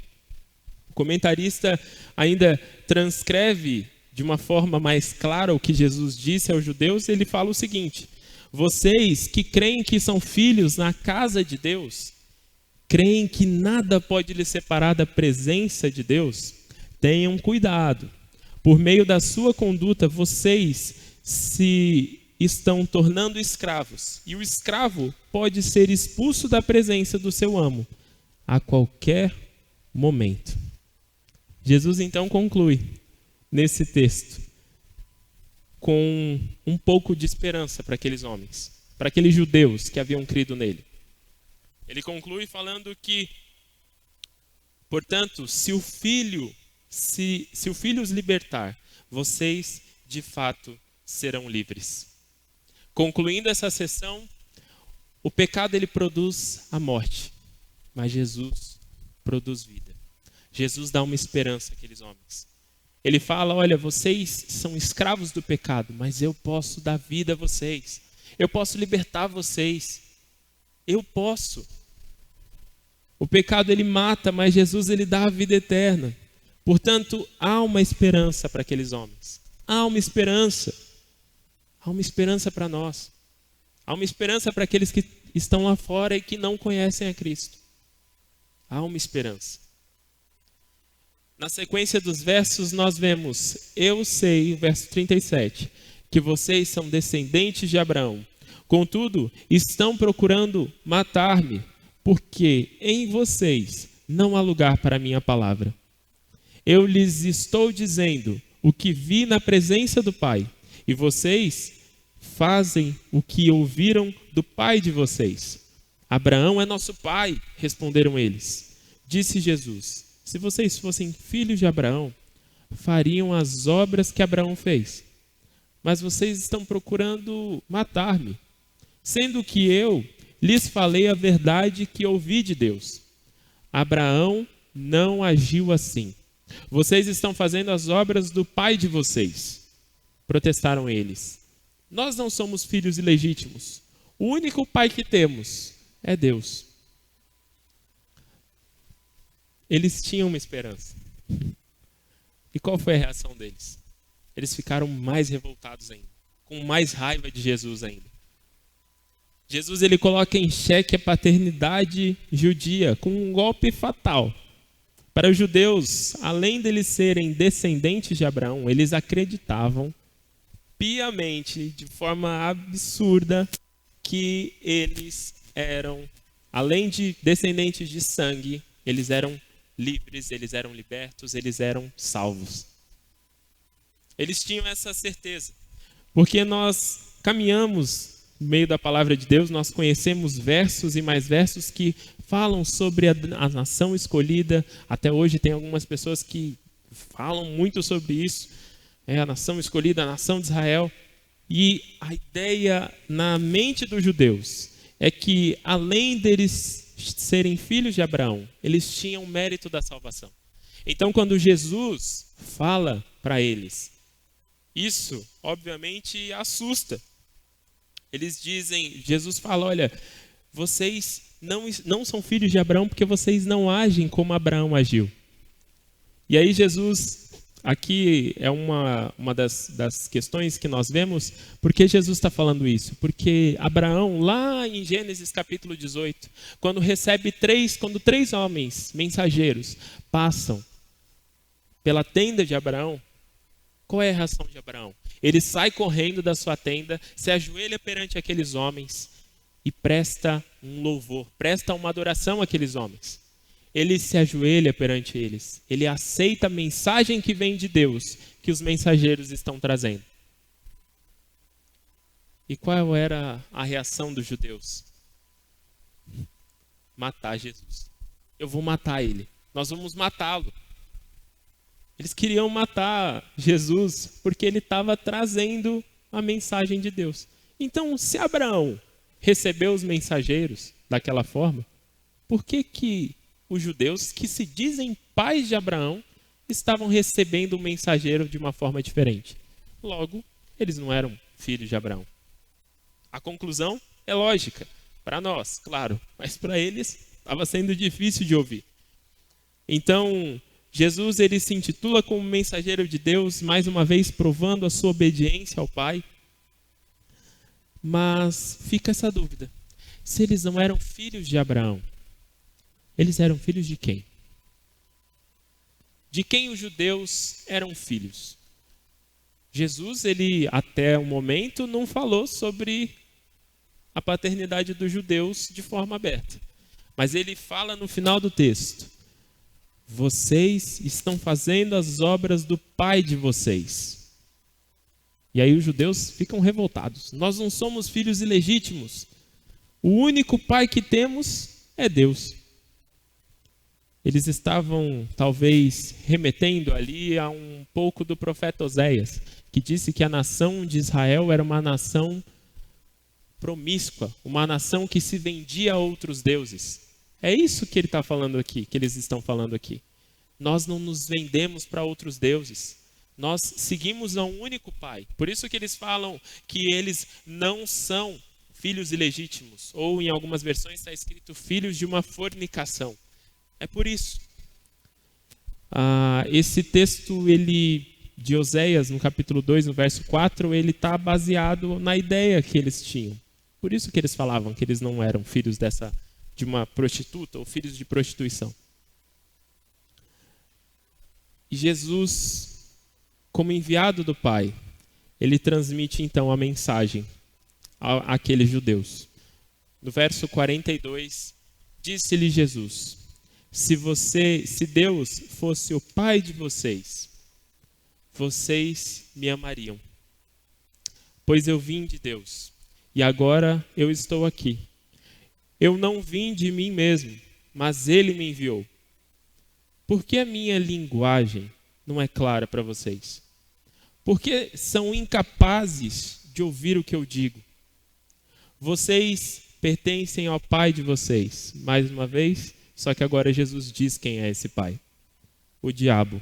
G: O comentarista ainda transcreve de uma forma mais clara o que Jesus disse aos judeus. Ele fala o seguinte: vocês que creem que são filhos na casa de Deus, creem que nada pode lhes separar da presença de Deus, tenham cuidado. Por meio da sua conduta, vocês se estão tornando escravos. E o escravo pode ser expulso da presença do seu amo a qualquer momento. Jesus então conclui nesse texto com um pouco de esperança para aqueles homens, para aqueles judeus que haviam crido nele. Ele conclui falando que, portanto, se o Filho os libertar, vocês de fato serão livres. Concluindo essa sessão, o pecado ele produz a morte, mas Jesus produz vida. Jesus dá uma esperança àqueles homens. Ele fala: olha, vocês são escravos do pecado, mas eu posso dar vida a vocês. Eu posso libertar vocês. Eu posso. O pecado ele mata, mas Jesus ele dá a vida eterna. Portanto, há uma esperança para aqueles homens. Há uma esperança. Há uma esperança para nós. Há uma esperança para aqueles que estão lá fora e que não conhecem a Cristo. Há uma esperança. Na sequência dos versos nós vemos: eu sei, verso 37, que vocês são descendentes de Abraão. Contudo, estão procurando matar-me, porque em vocês não há lugar para a minha palavra. Eu lhes estou dizendo o que vi na presença do Pai, e vocês fazem o que ouviram do pai de vocês. Abraão é nosso pai, responderam eles. Disse Jesus: se vocês fossem filhos de Abraão, fariam as obras que Abraão fez. Mas vocês estão procurando matar-me, sendo que eu lhes falei a verdade que ouvi de Deus. Abraão não agiu assim. Vocês estão fazendo as obras do pai de vocês. Protestaram eles. Nós não somos filhos ilegítimos. O único pai que temos é Deus. Eles tinham uma esperança. E qual foi a reação deles? Eles ficaram mais revoltados ainda, com mais raiva de Jesus ainda. Jesus ele coloca em xeque a paternidade judia com um golpe fatal. Para os judeus, além deles serem descendentes de Abraão, eles acreditavam piamente, de forma absurda, que eles eram, além de descendentes de sangue, eles eram livres, eles eram libertos, eles eram salvos. Eles tinham essa certeza, porque nós caminhamos no meio da palavra de Deus, nós conhecemos versos e mais versos que falam sobre a nação escolhida. Até hoje tem algumas pessoas que falam muito sobre isso, a nação escolhida, a nação de Israel. E a ideia na mente dos judeus é que, além deles serem filhos de Abraão, eles tinham mérito da salvação. Então, quando Jesus fala para eles, isso, obviamente, assusta. Eles dizem, Jesus fala: olha, vocês não são filhos de Abraão porque vocês não agem como Abraão agiu. E aí Jesus, aqui é uma das questões que nós vemos, por que Jesus está falando isso? Porque Abraão, lá em Gênesis capítulo 18, quando três homens mensageiros passam pela tenda de Abraão, qual é a reação de Abraão? Ele sai correndo da sua tenda, se ajoelha perante aqueles homens e presta um louvor, presta uma adoração àqueles homens. Ele se ajoelha perante eles, ele aceita a mensagem que vem de Deus, que os mensageiros estão trazendo. E qual era a reação dos judeus? Matar Jesus. Eu vou matar ele. Nós vamos matá-lo. Eles queriam matar Jesus porque ele estava trazendo a mensagem de Deus. Então, se Abraão recebeu os mensageiros daquela forma, por que os judeus, que se dizem pais de Abraão, estavam recebendo o mensageiro de uma forma diferente? Logo, eles não eram filhos de Abraão. A conclusão é lógica. Para nós, claro, mas para eles estava sendo difícil de ouvir. Então, Jesus ele se intitula como mensageiro de Deus, mais uma vez provando a sua obediência ao Pai. Mas fica essa dúvida. Se eles não eram filhos de Abraão, eles eram filhos de quem? De quem os judeus eram filhos? Jesus, ele até o momento não falou sobre a paternidade dos judeus de forma aberta. Mas ele fala no final do texto: vocês estão fazendo as obras do pai de vocês. E aí os judeus ficam revoltados. Nós não somos filhos ilegítimos. O único pai que temos é Deus. Eles estavam, talvez, remetendo ali a um pouco do profeta Oséias, que disse que a nação de Israel era uma nação promíscua, uma nação que se vendia a outros deuses. É isso que ele está falando aqui, que eles estão falando aqui. Nós não nos vendemos para outros deuses. Nós seguimos a um único Pai. Por isso que eles falam que eles não são filhos ilegítimos. Ou em algumas versões está escrito filhos de uma fornicação. É por isso. Esse texto de Oséias, no capítulo 2, no verso 4, ele está baseado na ideia que eles tinham. Por isso que eles falavam que eles não eram filhos de uma prostituta ou filhos de prostituição. E Jesus, como enviado do Pai, ele transmite então a mensagem àqueles judeus. No verso 42, disse-lhe Jesus: se Deus fosse o Pai de vocês, vocês me amariam, pois eu vim de Deus. E agora eu estou aqui. Eu não vim de mim mesmo, mas Ele me enviou. Por que a minha linguagem não é clara para vocês? Porque são incapazes de ouvir o que eu digo. Vocês pertencem ao Pai de vocês. Mais uma vez, só que agora Jesus diz quem é esse Pai. O diabo.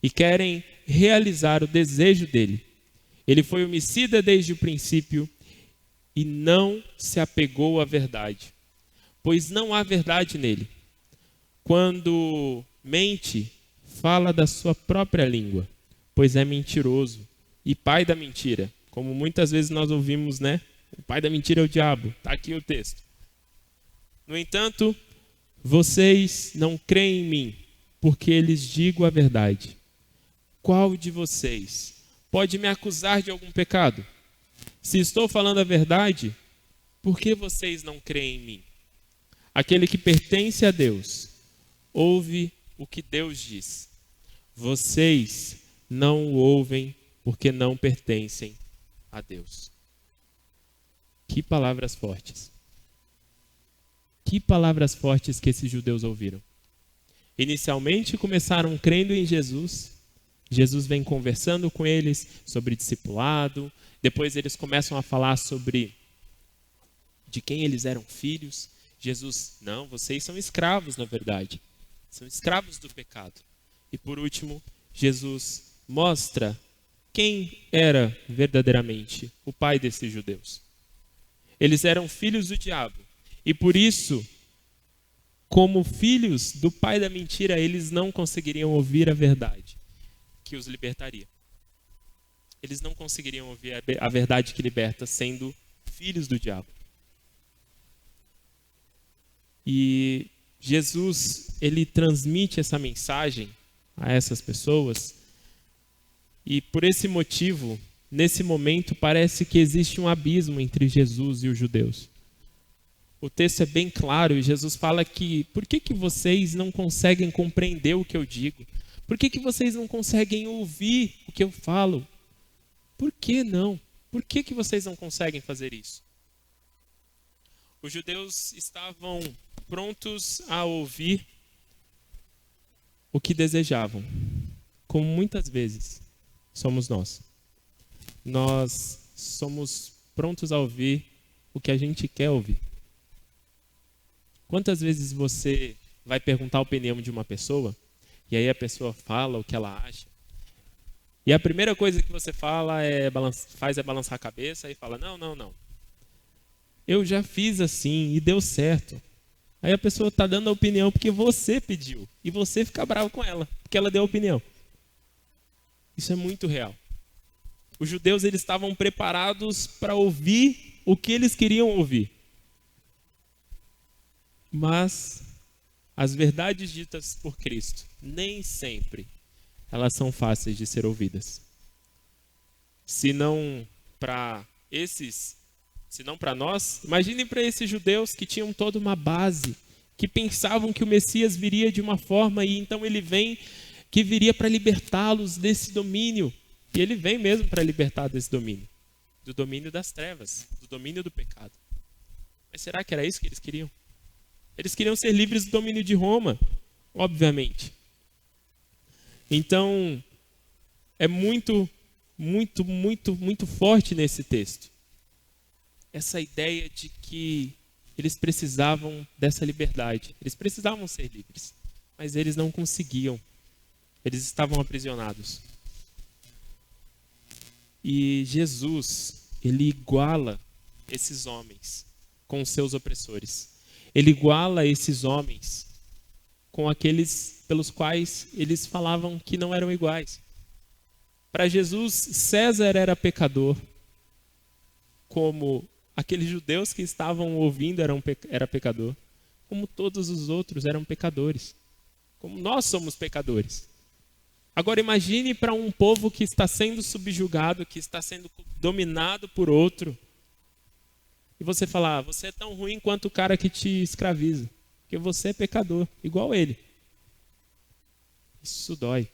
G: E querem realizar o desejo dele. Ele foi homicida desde o princípio e não se apegou à verdade, pois não há verdade nele. Quando mente, fala da sua própria língua, pois é mentiroso e pai da mentira. Como muitas vezes nós ouvimos, né? O pai da mentira é o diabo. Está aqui o texto. No entanto, vocês não creem em mim, porque lhes digo a verdade. Qual de vocês pode me acusar de algum pecado? Se estou falando a verdade, por que vocês não creem em mim? Aquele que pertence a Deus, ouve o que Deus diz. Vocês não o ouvem porque não pertencem a Deus. Que palavras fortes. Que palavras fortes que esses judeus ouviram. Inicialmente começaram crendo em Jesus. Jesus vem conversando com eles sobre discipulado. Depois eles começam a falar sobre de quem eles eram filhos. Jesus, não, vocês são escravos, na verdade. São escravos do pecado. E por último, Jesus mostra quem era verdadeiramente o pai desses judeus. Eles eram filhos do diabo. E por isso, como filhos do pai da mentira, eles não conseguiriam ouvir a verdade que os libertaria. Eles não conseguiriam ouvir a verdade que liberta, sendo filhos do diabo. E Jesus, ele transmite essa mensagem a essas pessoas. E por esse motivo, nesse momento, parece que existe um abismo entre Jesus e os judeus. O texto é bem claro e Jesus fala que por que vocês não conseguem compreender o que eu digo? Por que vocês não conseguem ouvir o que eu falo? Por que não? Por que vocês não conseguem fazer isso? Os judeus estavam prontos a ouvir o que desejavam, como muitas vezes somos nós. Nós somos prontos a ouvir o que a gente quer ouvir. Quantas vezes você vai perguntar a opinião de uma pessoa, e aí a pessoa fala o que ela acha, e a primeira coisa que você fala faz é balançar a cabeça e fala, não. Eu já fiz assim e deu certo. Aí a pessoa está dando a opinião porque você pediu, e você fica bravo com ela, porque ela deu a opinião. Isso é muito real. Os judeus eles estavam preparados para ouvir o que eles queriam ouvir. Mas as verdades ditas por Cristo, nem sempre elas são fáceis de ser ouvidas. Se não para nós, imaginem para esses judeus que tinham toda uma base, que pensavam que o Messias viria de uma forma e então ele vem, que viria para libertá-los desse domínio. E ele vem mesmo para libertar desse domínio, do domínio das trevas, do domínio do pecado. Mas será que era isso que eles queriam? Eles queriam ser livres do domínio de Roma, obviamente. Então, é muito forte nesse texto essa ideia de que eles precisavam dessa liberdade. Eles precisavam ser livres, mas eles não conseguiam. Eles estavam aprisionados. E Jesus, ele iguala esses homens com os seus opressores. Ele iguala esses homens com aqueles pelos quais eles falavam que não eram iguais. Para Jesus, César era pecador, como aqueles judeus que estavam ouvindo era pecador, como todos os outros eram pecadores, como nós somos pecadores. Agora imagine para um povo que está sendo subjugado, que está sendo dominado por outro, e você falar, você é tão ruim quanto o cara que te escraviza, porque você é pecador, igual ele. Isso dói.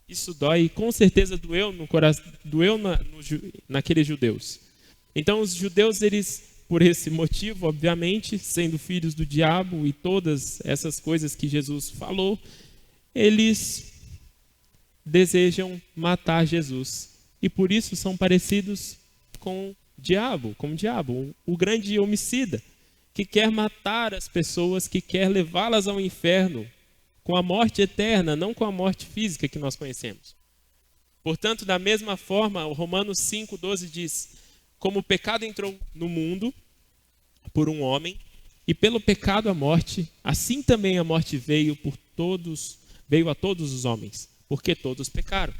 G: Isso dói e com certeza doeu no coração, naqueles judeus. Então os judeus, eles, por esse motivo, obviamente, sendo filhos do diabo e todas essas coisas que Jesus falou, eles desejam matar Jesus. E por isso são parecidos com o diabo, o grande homicida, que quer matar as pessoas, que quer levá-las ao inferno, com a morte eterna, não com a morte física que nós conhecemos. Portanto, da mesma forma, o Romanos 5,12 diz, como o pecado entrou no mundo por um homem, e pelo pecado a morte, assim também a morte veio a todos os homens, porque todos pecaram.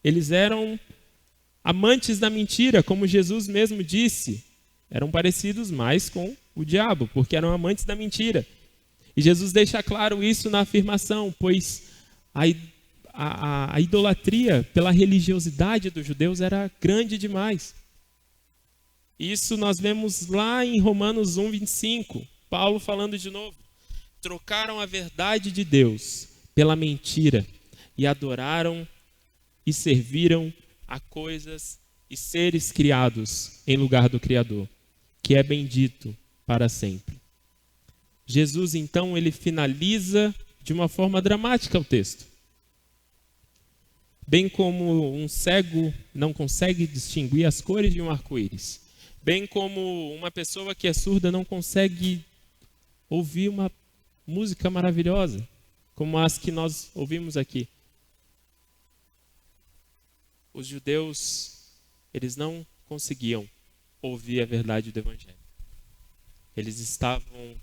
G: Eles eram amantes da mentira, como Jesus mesmo disse, eram parecidos mais com o diabo, porque eram amantes da mentira. E Jesus deixa claro isso na afirmação, pois a idolatria pela religiosidade dos judeus era grande demais. Isso nós vemos lá em Romanos 1:25, Paulo falando de novo. Trocaram a verdade de Deus pela mentira e adoraram e serviram a coisas e seres criados em lugar do Criador, que é bendito para sempre. Jesus, então, ele finaliza de uma forma dramática o texto. Bem como um cego não consegue distinguir as cores de um arco-íris, bem como uma pessoa que é surda não consegue ouvir uma música maravilhosa, como as que nós ouvimos aqui. Os judeus, eles não conseguiam ouvir a verdade do Evangelho. Eles estavam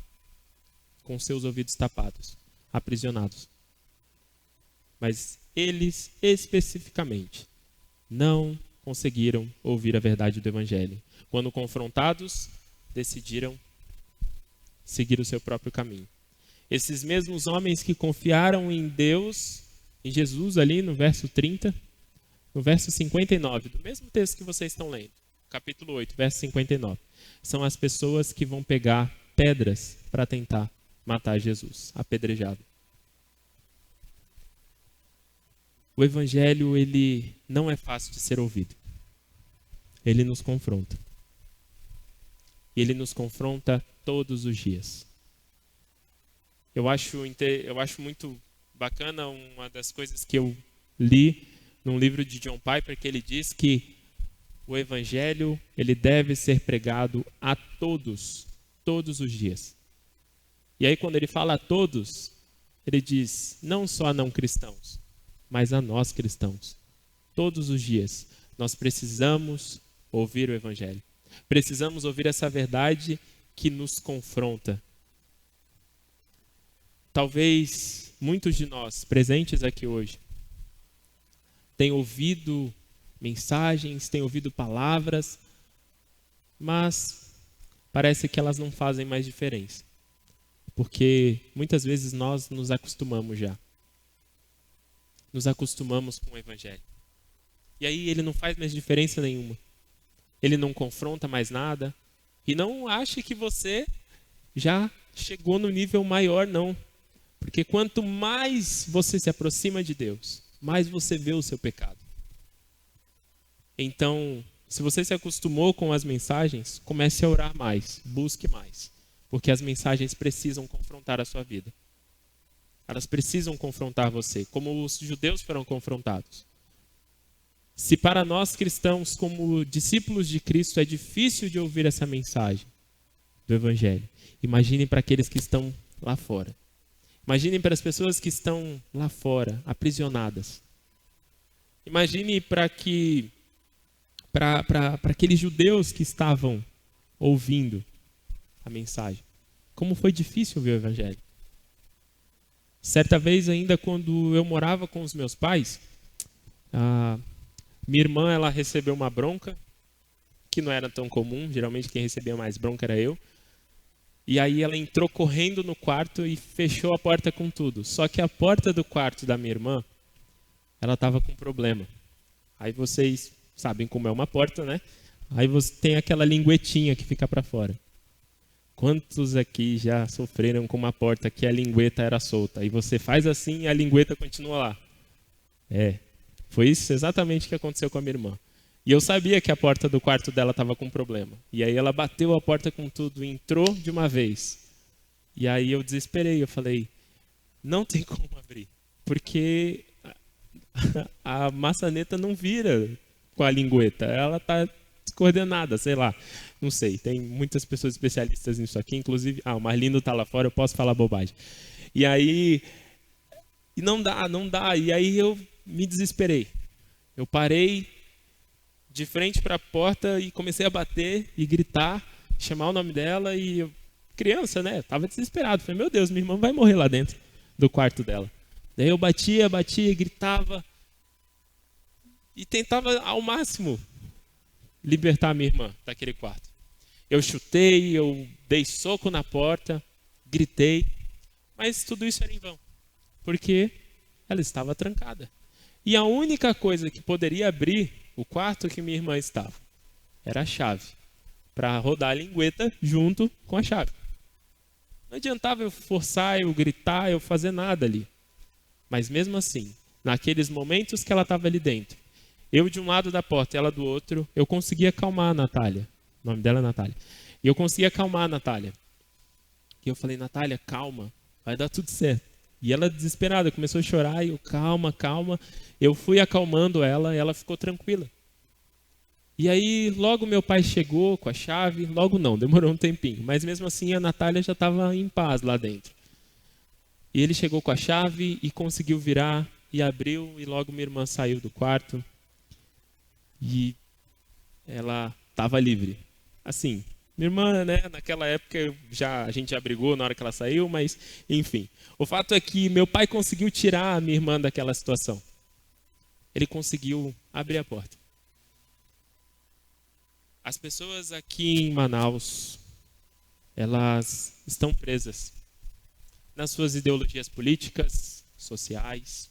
G: com seus ouvidos tapados, aprisionados. Mas eles, especificamente, não conseguiram ouvir a verdade do Evangelho. Quando confrontados, decidiram seguir o seu próprio caminho. Esses mesmos homens que confiaram em Deus, em Jesus ali no verso 30, no verso 59, do mesmo texto que vocês estão lendo, capítulo 8, verso 59, são as pessoas que vão pegar pedras para tentar matar Jesus, apedrejado. O Evangelho, ele não é fácil de ser ouvido. ele nos confronta. E ele nos confronta todos os dias. Eu acho muito bacana uma das coisas que eu li num livro de John Piper, que ele diz que o evangelho ele deve ser pregado a todos, todos os dias. E aí quando ele fala a todos, ele diz não só a não cristãos, mas a nós cristãos. Todos os dias nós precisamos ouvir o evangelho. Precisamos ouvir essa verdade que nos confronta. Talvez muitos de nós presentes aqui hoje tenham ouvido mensagens, tenham ouvido palavras, mas parece que elas não fazem mais diferença. Porque muitas vezes nós nos acostumamos já. Nos acostumamos com o evangelho. E aí ele não faz mais diferença nenhuma. Ele não confronta mais nada. E não ache que você já chegou no nível maior, não. Porque quanto mais você se aproxima de Deus, mais você vê o seu pecado. Então, se você se acostumou com as mensagens, comece a orar mais, busque mais. Porque as mensagens precisam confrontar a sua vida. Elas precisam confrontar você, como os judeus foram confrontados. Se para nós cristãos, como discípulos de Cristo, é difícil de ouvir essa mensagem do Evangelho, imagine para aqueles que estão lá fora. Imagine para as pessoas que estão lá fora, aprisionadas. Imagine para aqueles judeus que estavam ouvindo a mensagem. Como foi difícil ouvir o Evangelho. Certa vez ainda, quando eu morava com os meus pais, minha irmã ela recebeu uma bronca, que não era tão comum, geralmente quem recebia mais bronca era eu. E aí ela entrou correndo no quarto e fechou a porta com tudo. Só que a porta do quarto da minha irmã, ela estava com problema. Aí vocês sabem como é uma porta, né? Aí você tem aquela linguetinha que fica para fora. Quantos aqui já sofreram com uma porta que a lingueta era solta? E você faz assim e a lingueta continua lá. Foi isso exatamente que aconteceu com a minha irmã. E eu sabia que a porta do quarto dela estava com problema. E aí ela bateu a porta com tudo e entrou de uma vez. E aí eu desesperei, eu falei, não tem como abrir. Porque a maçaneta não vira com a lingueta. Ela está descoordenada, sei lá. Não sei, tem muitas pessoas especialistas nisso aqui. Inclusive, o Marlindo está lá fora, eu posso falar bobagem. E aí, não dá. E aí eu me desesperei. Eu parei de frente para a porta e comecei a bater e gritar, chamar o nome dela e eu, criança, né? Tava desesperado. Falei, meu Deus, minha irmã vai morrer lá dentro do quarto dela. Daí eu batia, gritava e tentava ao máximo libertar a minha irmã daquele quarto. Eu chutei, eu dei soco na porta, gritei, mas tudo isso era em vão, porque ela estava trancada. E a única coisa que poderia abrir o quarto que minha irmã estava era a chave, para rodar a lingueta junto com a chave. Não adiantava eu forçar, eu gritar, eu fazer nada ali. Mas mesmo assim, naqueles momentos que ela estava ali dentro, eu de um lado da porta e ela do outro, eu conseguia acalmar a Natália. O nome dela é Natália. E eu conseguia acalmar a Natália. E eu falei, Natália, calma, vai dar tudo certo. E ela desesperada, começou a chorar, e eu, calma. Eu fui acalmando ela e ela ficou tranquila. E aí, logo meu pai chegou com a chave, logo não, demorou um tempinho. Mas mesmo assim, a Natália já estava em paz lá dentro. E ele chegou com a chave e conseguiu virar e abriu, e logo minha irmã saiu do quarto. E ela estava livre. Assim, minha irmã, né, naquela época a gente já brigou na hora que ela saiu, mas enfim. O fato é que meu pai conseguiu tirar a minha irmã daquela situação. Ele conseguiu abrir a porta. As pessoas aqui em Manaus, elas estão presas nas suas ideologias políticas, sociais.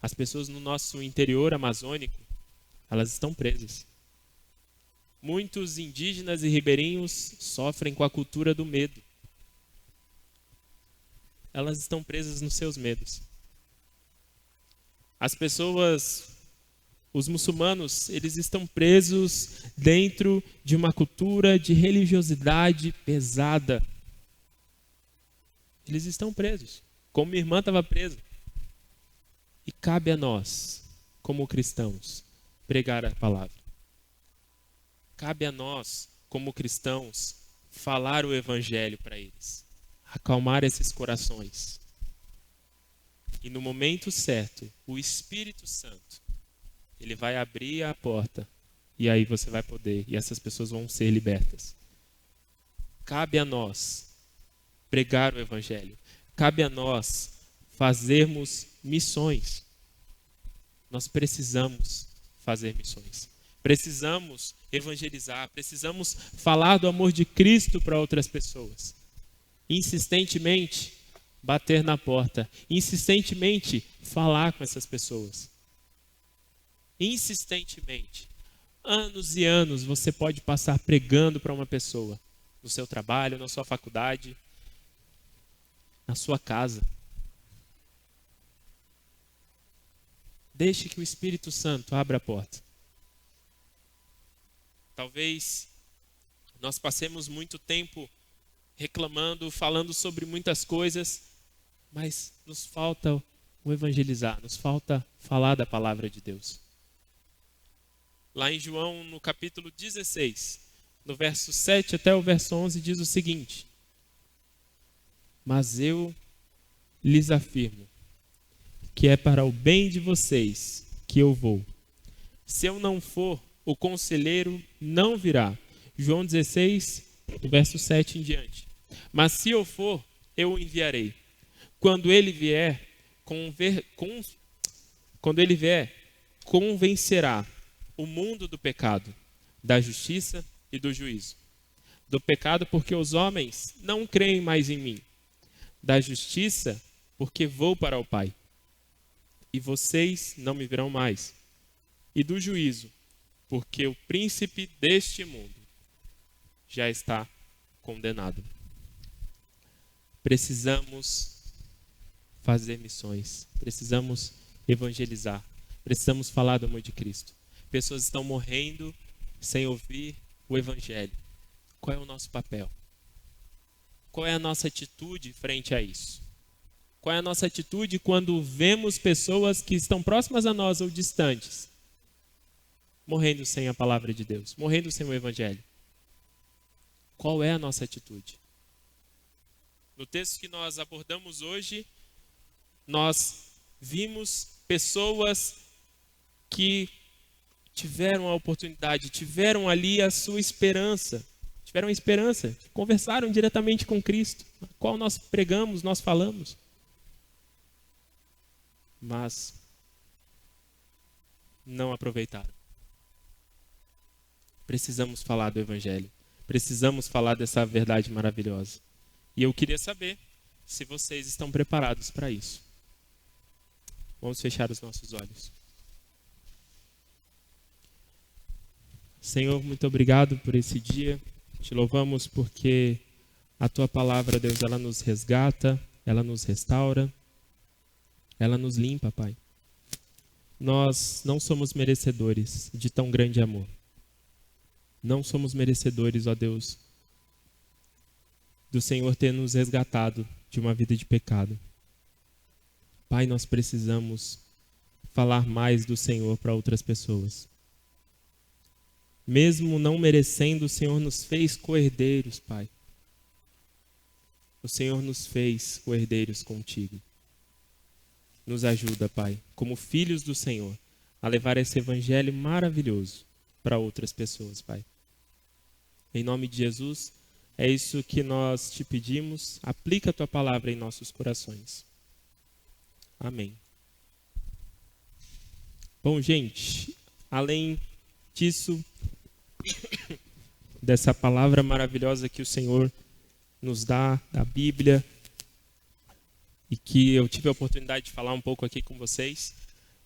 G: As pessoas no nosso interior amazônico, elas estão presas. Muitos indígenas e ribeirinhos sofrem com a cultura do medo. Elas estão presas nos seus medos. As pessoas Os muçulmanos, eles estão presos dentro de uma cultura de religiosidade pesada. Eles estão presos, como minha irmã estava presa. E cabe a nós, como cristãos, pregar a palavra. Cabe a nós, como cristãos, falar o evangelho para eles, acalmar esses corações. E no momento certo, o Espírito Santo, ele vai abrir a porta e aí você vai poder, e essas pessoas vão ser libertas. Cabe a nós pregar o evangelho. Cabe a nós fazermos missões. Nós precisamos fazer missões. Precisamos evangelizar, precisamos falar do amor de Cristo para outras pessoas. Insistentemente bater na porta, insistentemente falar com essas pessoas. Insistentemente. Anos e anos você pode passar pregando para uma pessoa, no seu trabalho, na sua faculdade, na sua casa. Deixe que o Espírito Santo abra a porta. Talvez nós passemos muito tempo reclamando, falando sobre muitas coisas, mas nos falta o evangelizar, nos falta falar da palavra de Deus. Lá em João, no capítulo 16, no verso 7 até o verso 11, diz o seguinte: mas eu lhes afirmo que é para o bem de vocês que eu vou. Se eu não for, o conselheiro não virá. João 16, do verso 7 em diante. Mas se eu for, eu o enviarei. Quando ele vier, convencerá o mundo do pecado, da justiça e do juízo. Do pecado, porque os homens não creem mais em mim. Da justiça, porque vou para o Pai, e vocês não me verão mais. E do juízo, porque o príncipe deste mundo já está condenado. Precisamos fazer missões, precisamos evangelizar, precisamos falar do amor de Cristo. Pessoas estão morrendo sem ouvir o evangelho. Qual é o nosso papel? Qual é a nossa atitude frente a isso? Qual é a nossa atitude quando vemos pessoas que estão próximas a nós ou distantes, morrendo sem a palavra de Deus, morrendo sem o evangelho? Qual é a nossa atitude? No texto que nós abordamos hoje, nós vimos pessoas que tiveram a oportunidade, tiveram ali a sua esperança, tiveram a esperança, conversaram diretamente com Cristo, a qual nós pregamos, nós falamos. Mas não aproveitaram. Precisamos falar do evangelho. Precisamos falar dessa verdade maravilhosa. E eu queria saber se vocês estão preparados para isso. Vamos fechar os nossos olhos. Senhor, muito obrigado por esse dia. Te louvamos porque a Tua palavra, Deus, ela nos resgata, ela nos restaura, ela nos limpa, Pai. Nós não somos merecedores de tão grande amor. Não somos merecedores, ó Deus, do Senhor ter nos resgatado de uma vida de pecado. Pai, nós precisamos falar mais do Senhor para outras pessoas. Mesmo não merecendo, o Senhor nos fez co-herdeiros, Pai. O Senhor nos fez co-herdeiros contigo. Nos ajuda, Pai, como filhos do Senhor, a levar esse evangelho maravilhoso para outras pessoas, Pai. Em nome de Jesus, é isso que nós te pedimos. Aplica a tua palavra em nossos corações. Amém. Bom, gente, além disso, dessa palavra maravilhosa que o Senhor nos dá, da Bíblia, e que eu tive a oportunidade de falar um pouco aqui com vocês,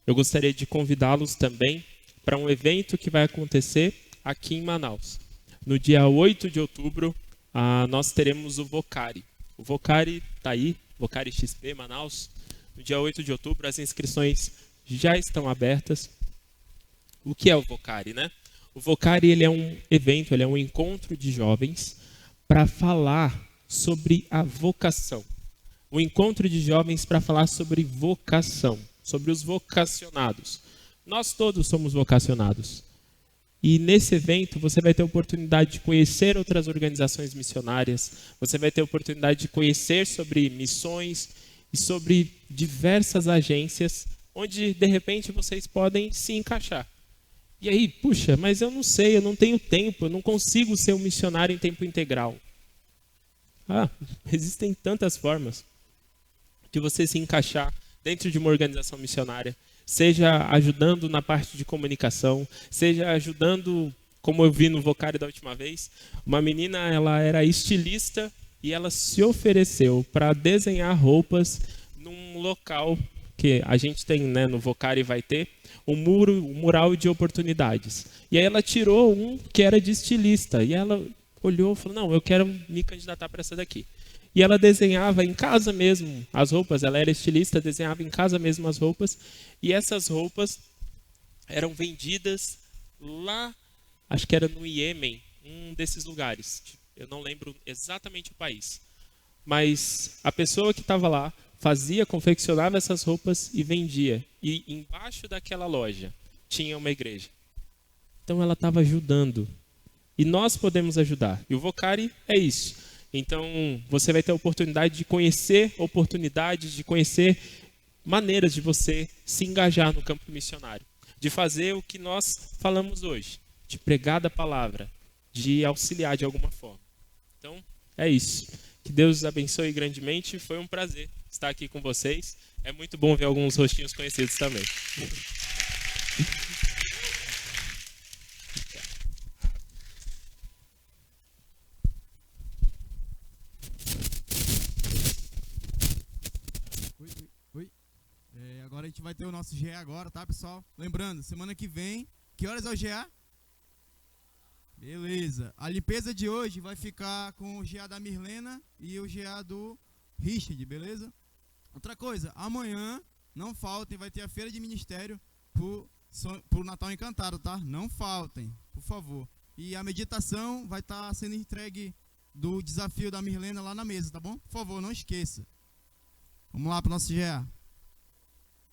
G: eu gostaria de convidá-los também para um evento que vai acontecer aqui em Manaus. No dia 8 de outubro, nós teremos o Vocari. O Vocari está aí, Vocari XP Manaus. No dia 8 de outubro, as inscrições já estão abertas. o que é o Vocari, né? O Vocari, ele é um evento, ele é um encontro de jovens para falar sobre a vocação. Um encontro de jovens para falar sobre vocação, sobre os vocacionados. Nós todos somos vocacionados. E nesse evento você vai ter a oportunidade de conhecer outras organizações missionárias, você vai ter a oportunidade de conhecer sobre missões e sobre diversas agências onde de repente vocês podem se encaixar. E aí, puxa, mas eu não sei, eu não tenho tempo, eu não consigo ser um missionário em tempo integral. Existem tantas formas de você se encaixar dentro de uma organização missionária, seja ajudando na parte de comunicação, seja ajudando, como eu vi no Vocari da última vez, uma menina, ela era estilista e ela se ofereceu para desenhar roupas num local que a gente tem, né, no Vocari vai ter um mural de oportunidades. E aí ela tirou um que era de estilista e ela olhou e falou, não, eu quero me candidatar para essa daqui. E ela desenhava em casa mesmo as roupas, ela era estilista, desenhava em casa mesmo as roupas, e essas roupas eram vendidas lá, acho que era no Iêmen, um desses lugares, eu não lembro exatamente o país. Mas a pessoa que estava lá fazia, confeccionava essas roupas e vendia. E embaixo daquela loja tinha uma igreja. Então ela estava ajudando. E nós podemos ajudar. E o Vocari é isso. Então, você vai ter a oportunidade de conhecer oportunidades, de conhecer maneiras de você se engajar no campo missionário. De fazer o que nós falamos hoje. De pregar da palavra. De auxiliar de alguma forma. Então, é isso. Que Deus os abençoe grandemente. Foi um prazer estar aqui com vocês. É muito bom ver alguns rostinhos conhecidos também.
H: Agora a gente vai ter o nosso GA agora, tá, pessoal? Lembrando, semana que vem, que horas é o GA? Beleza. A limpeza de hoje vai ficar com o GA da Mirlena e o GA do Richard, beleza? Outra coisa, amanhã, não faltem, vai ter a feira de ministério pro Natal Encantado, tá? Não faltem, por favor. E a meditação vai estar sendo entregue do desafio da Mirlena lá na mesa, tá bom? Por favor, não esqueça. Vamos lá pro nosso GA.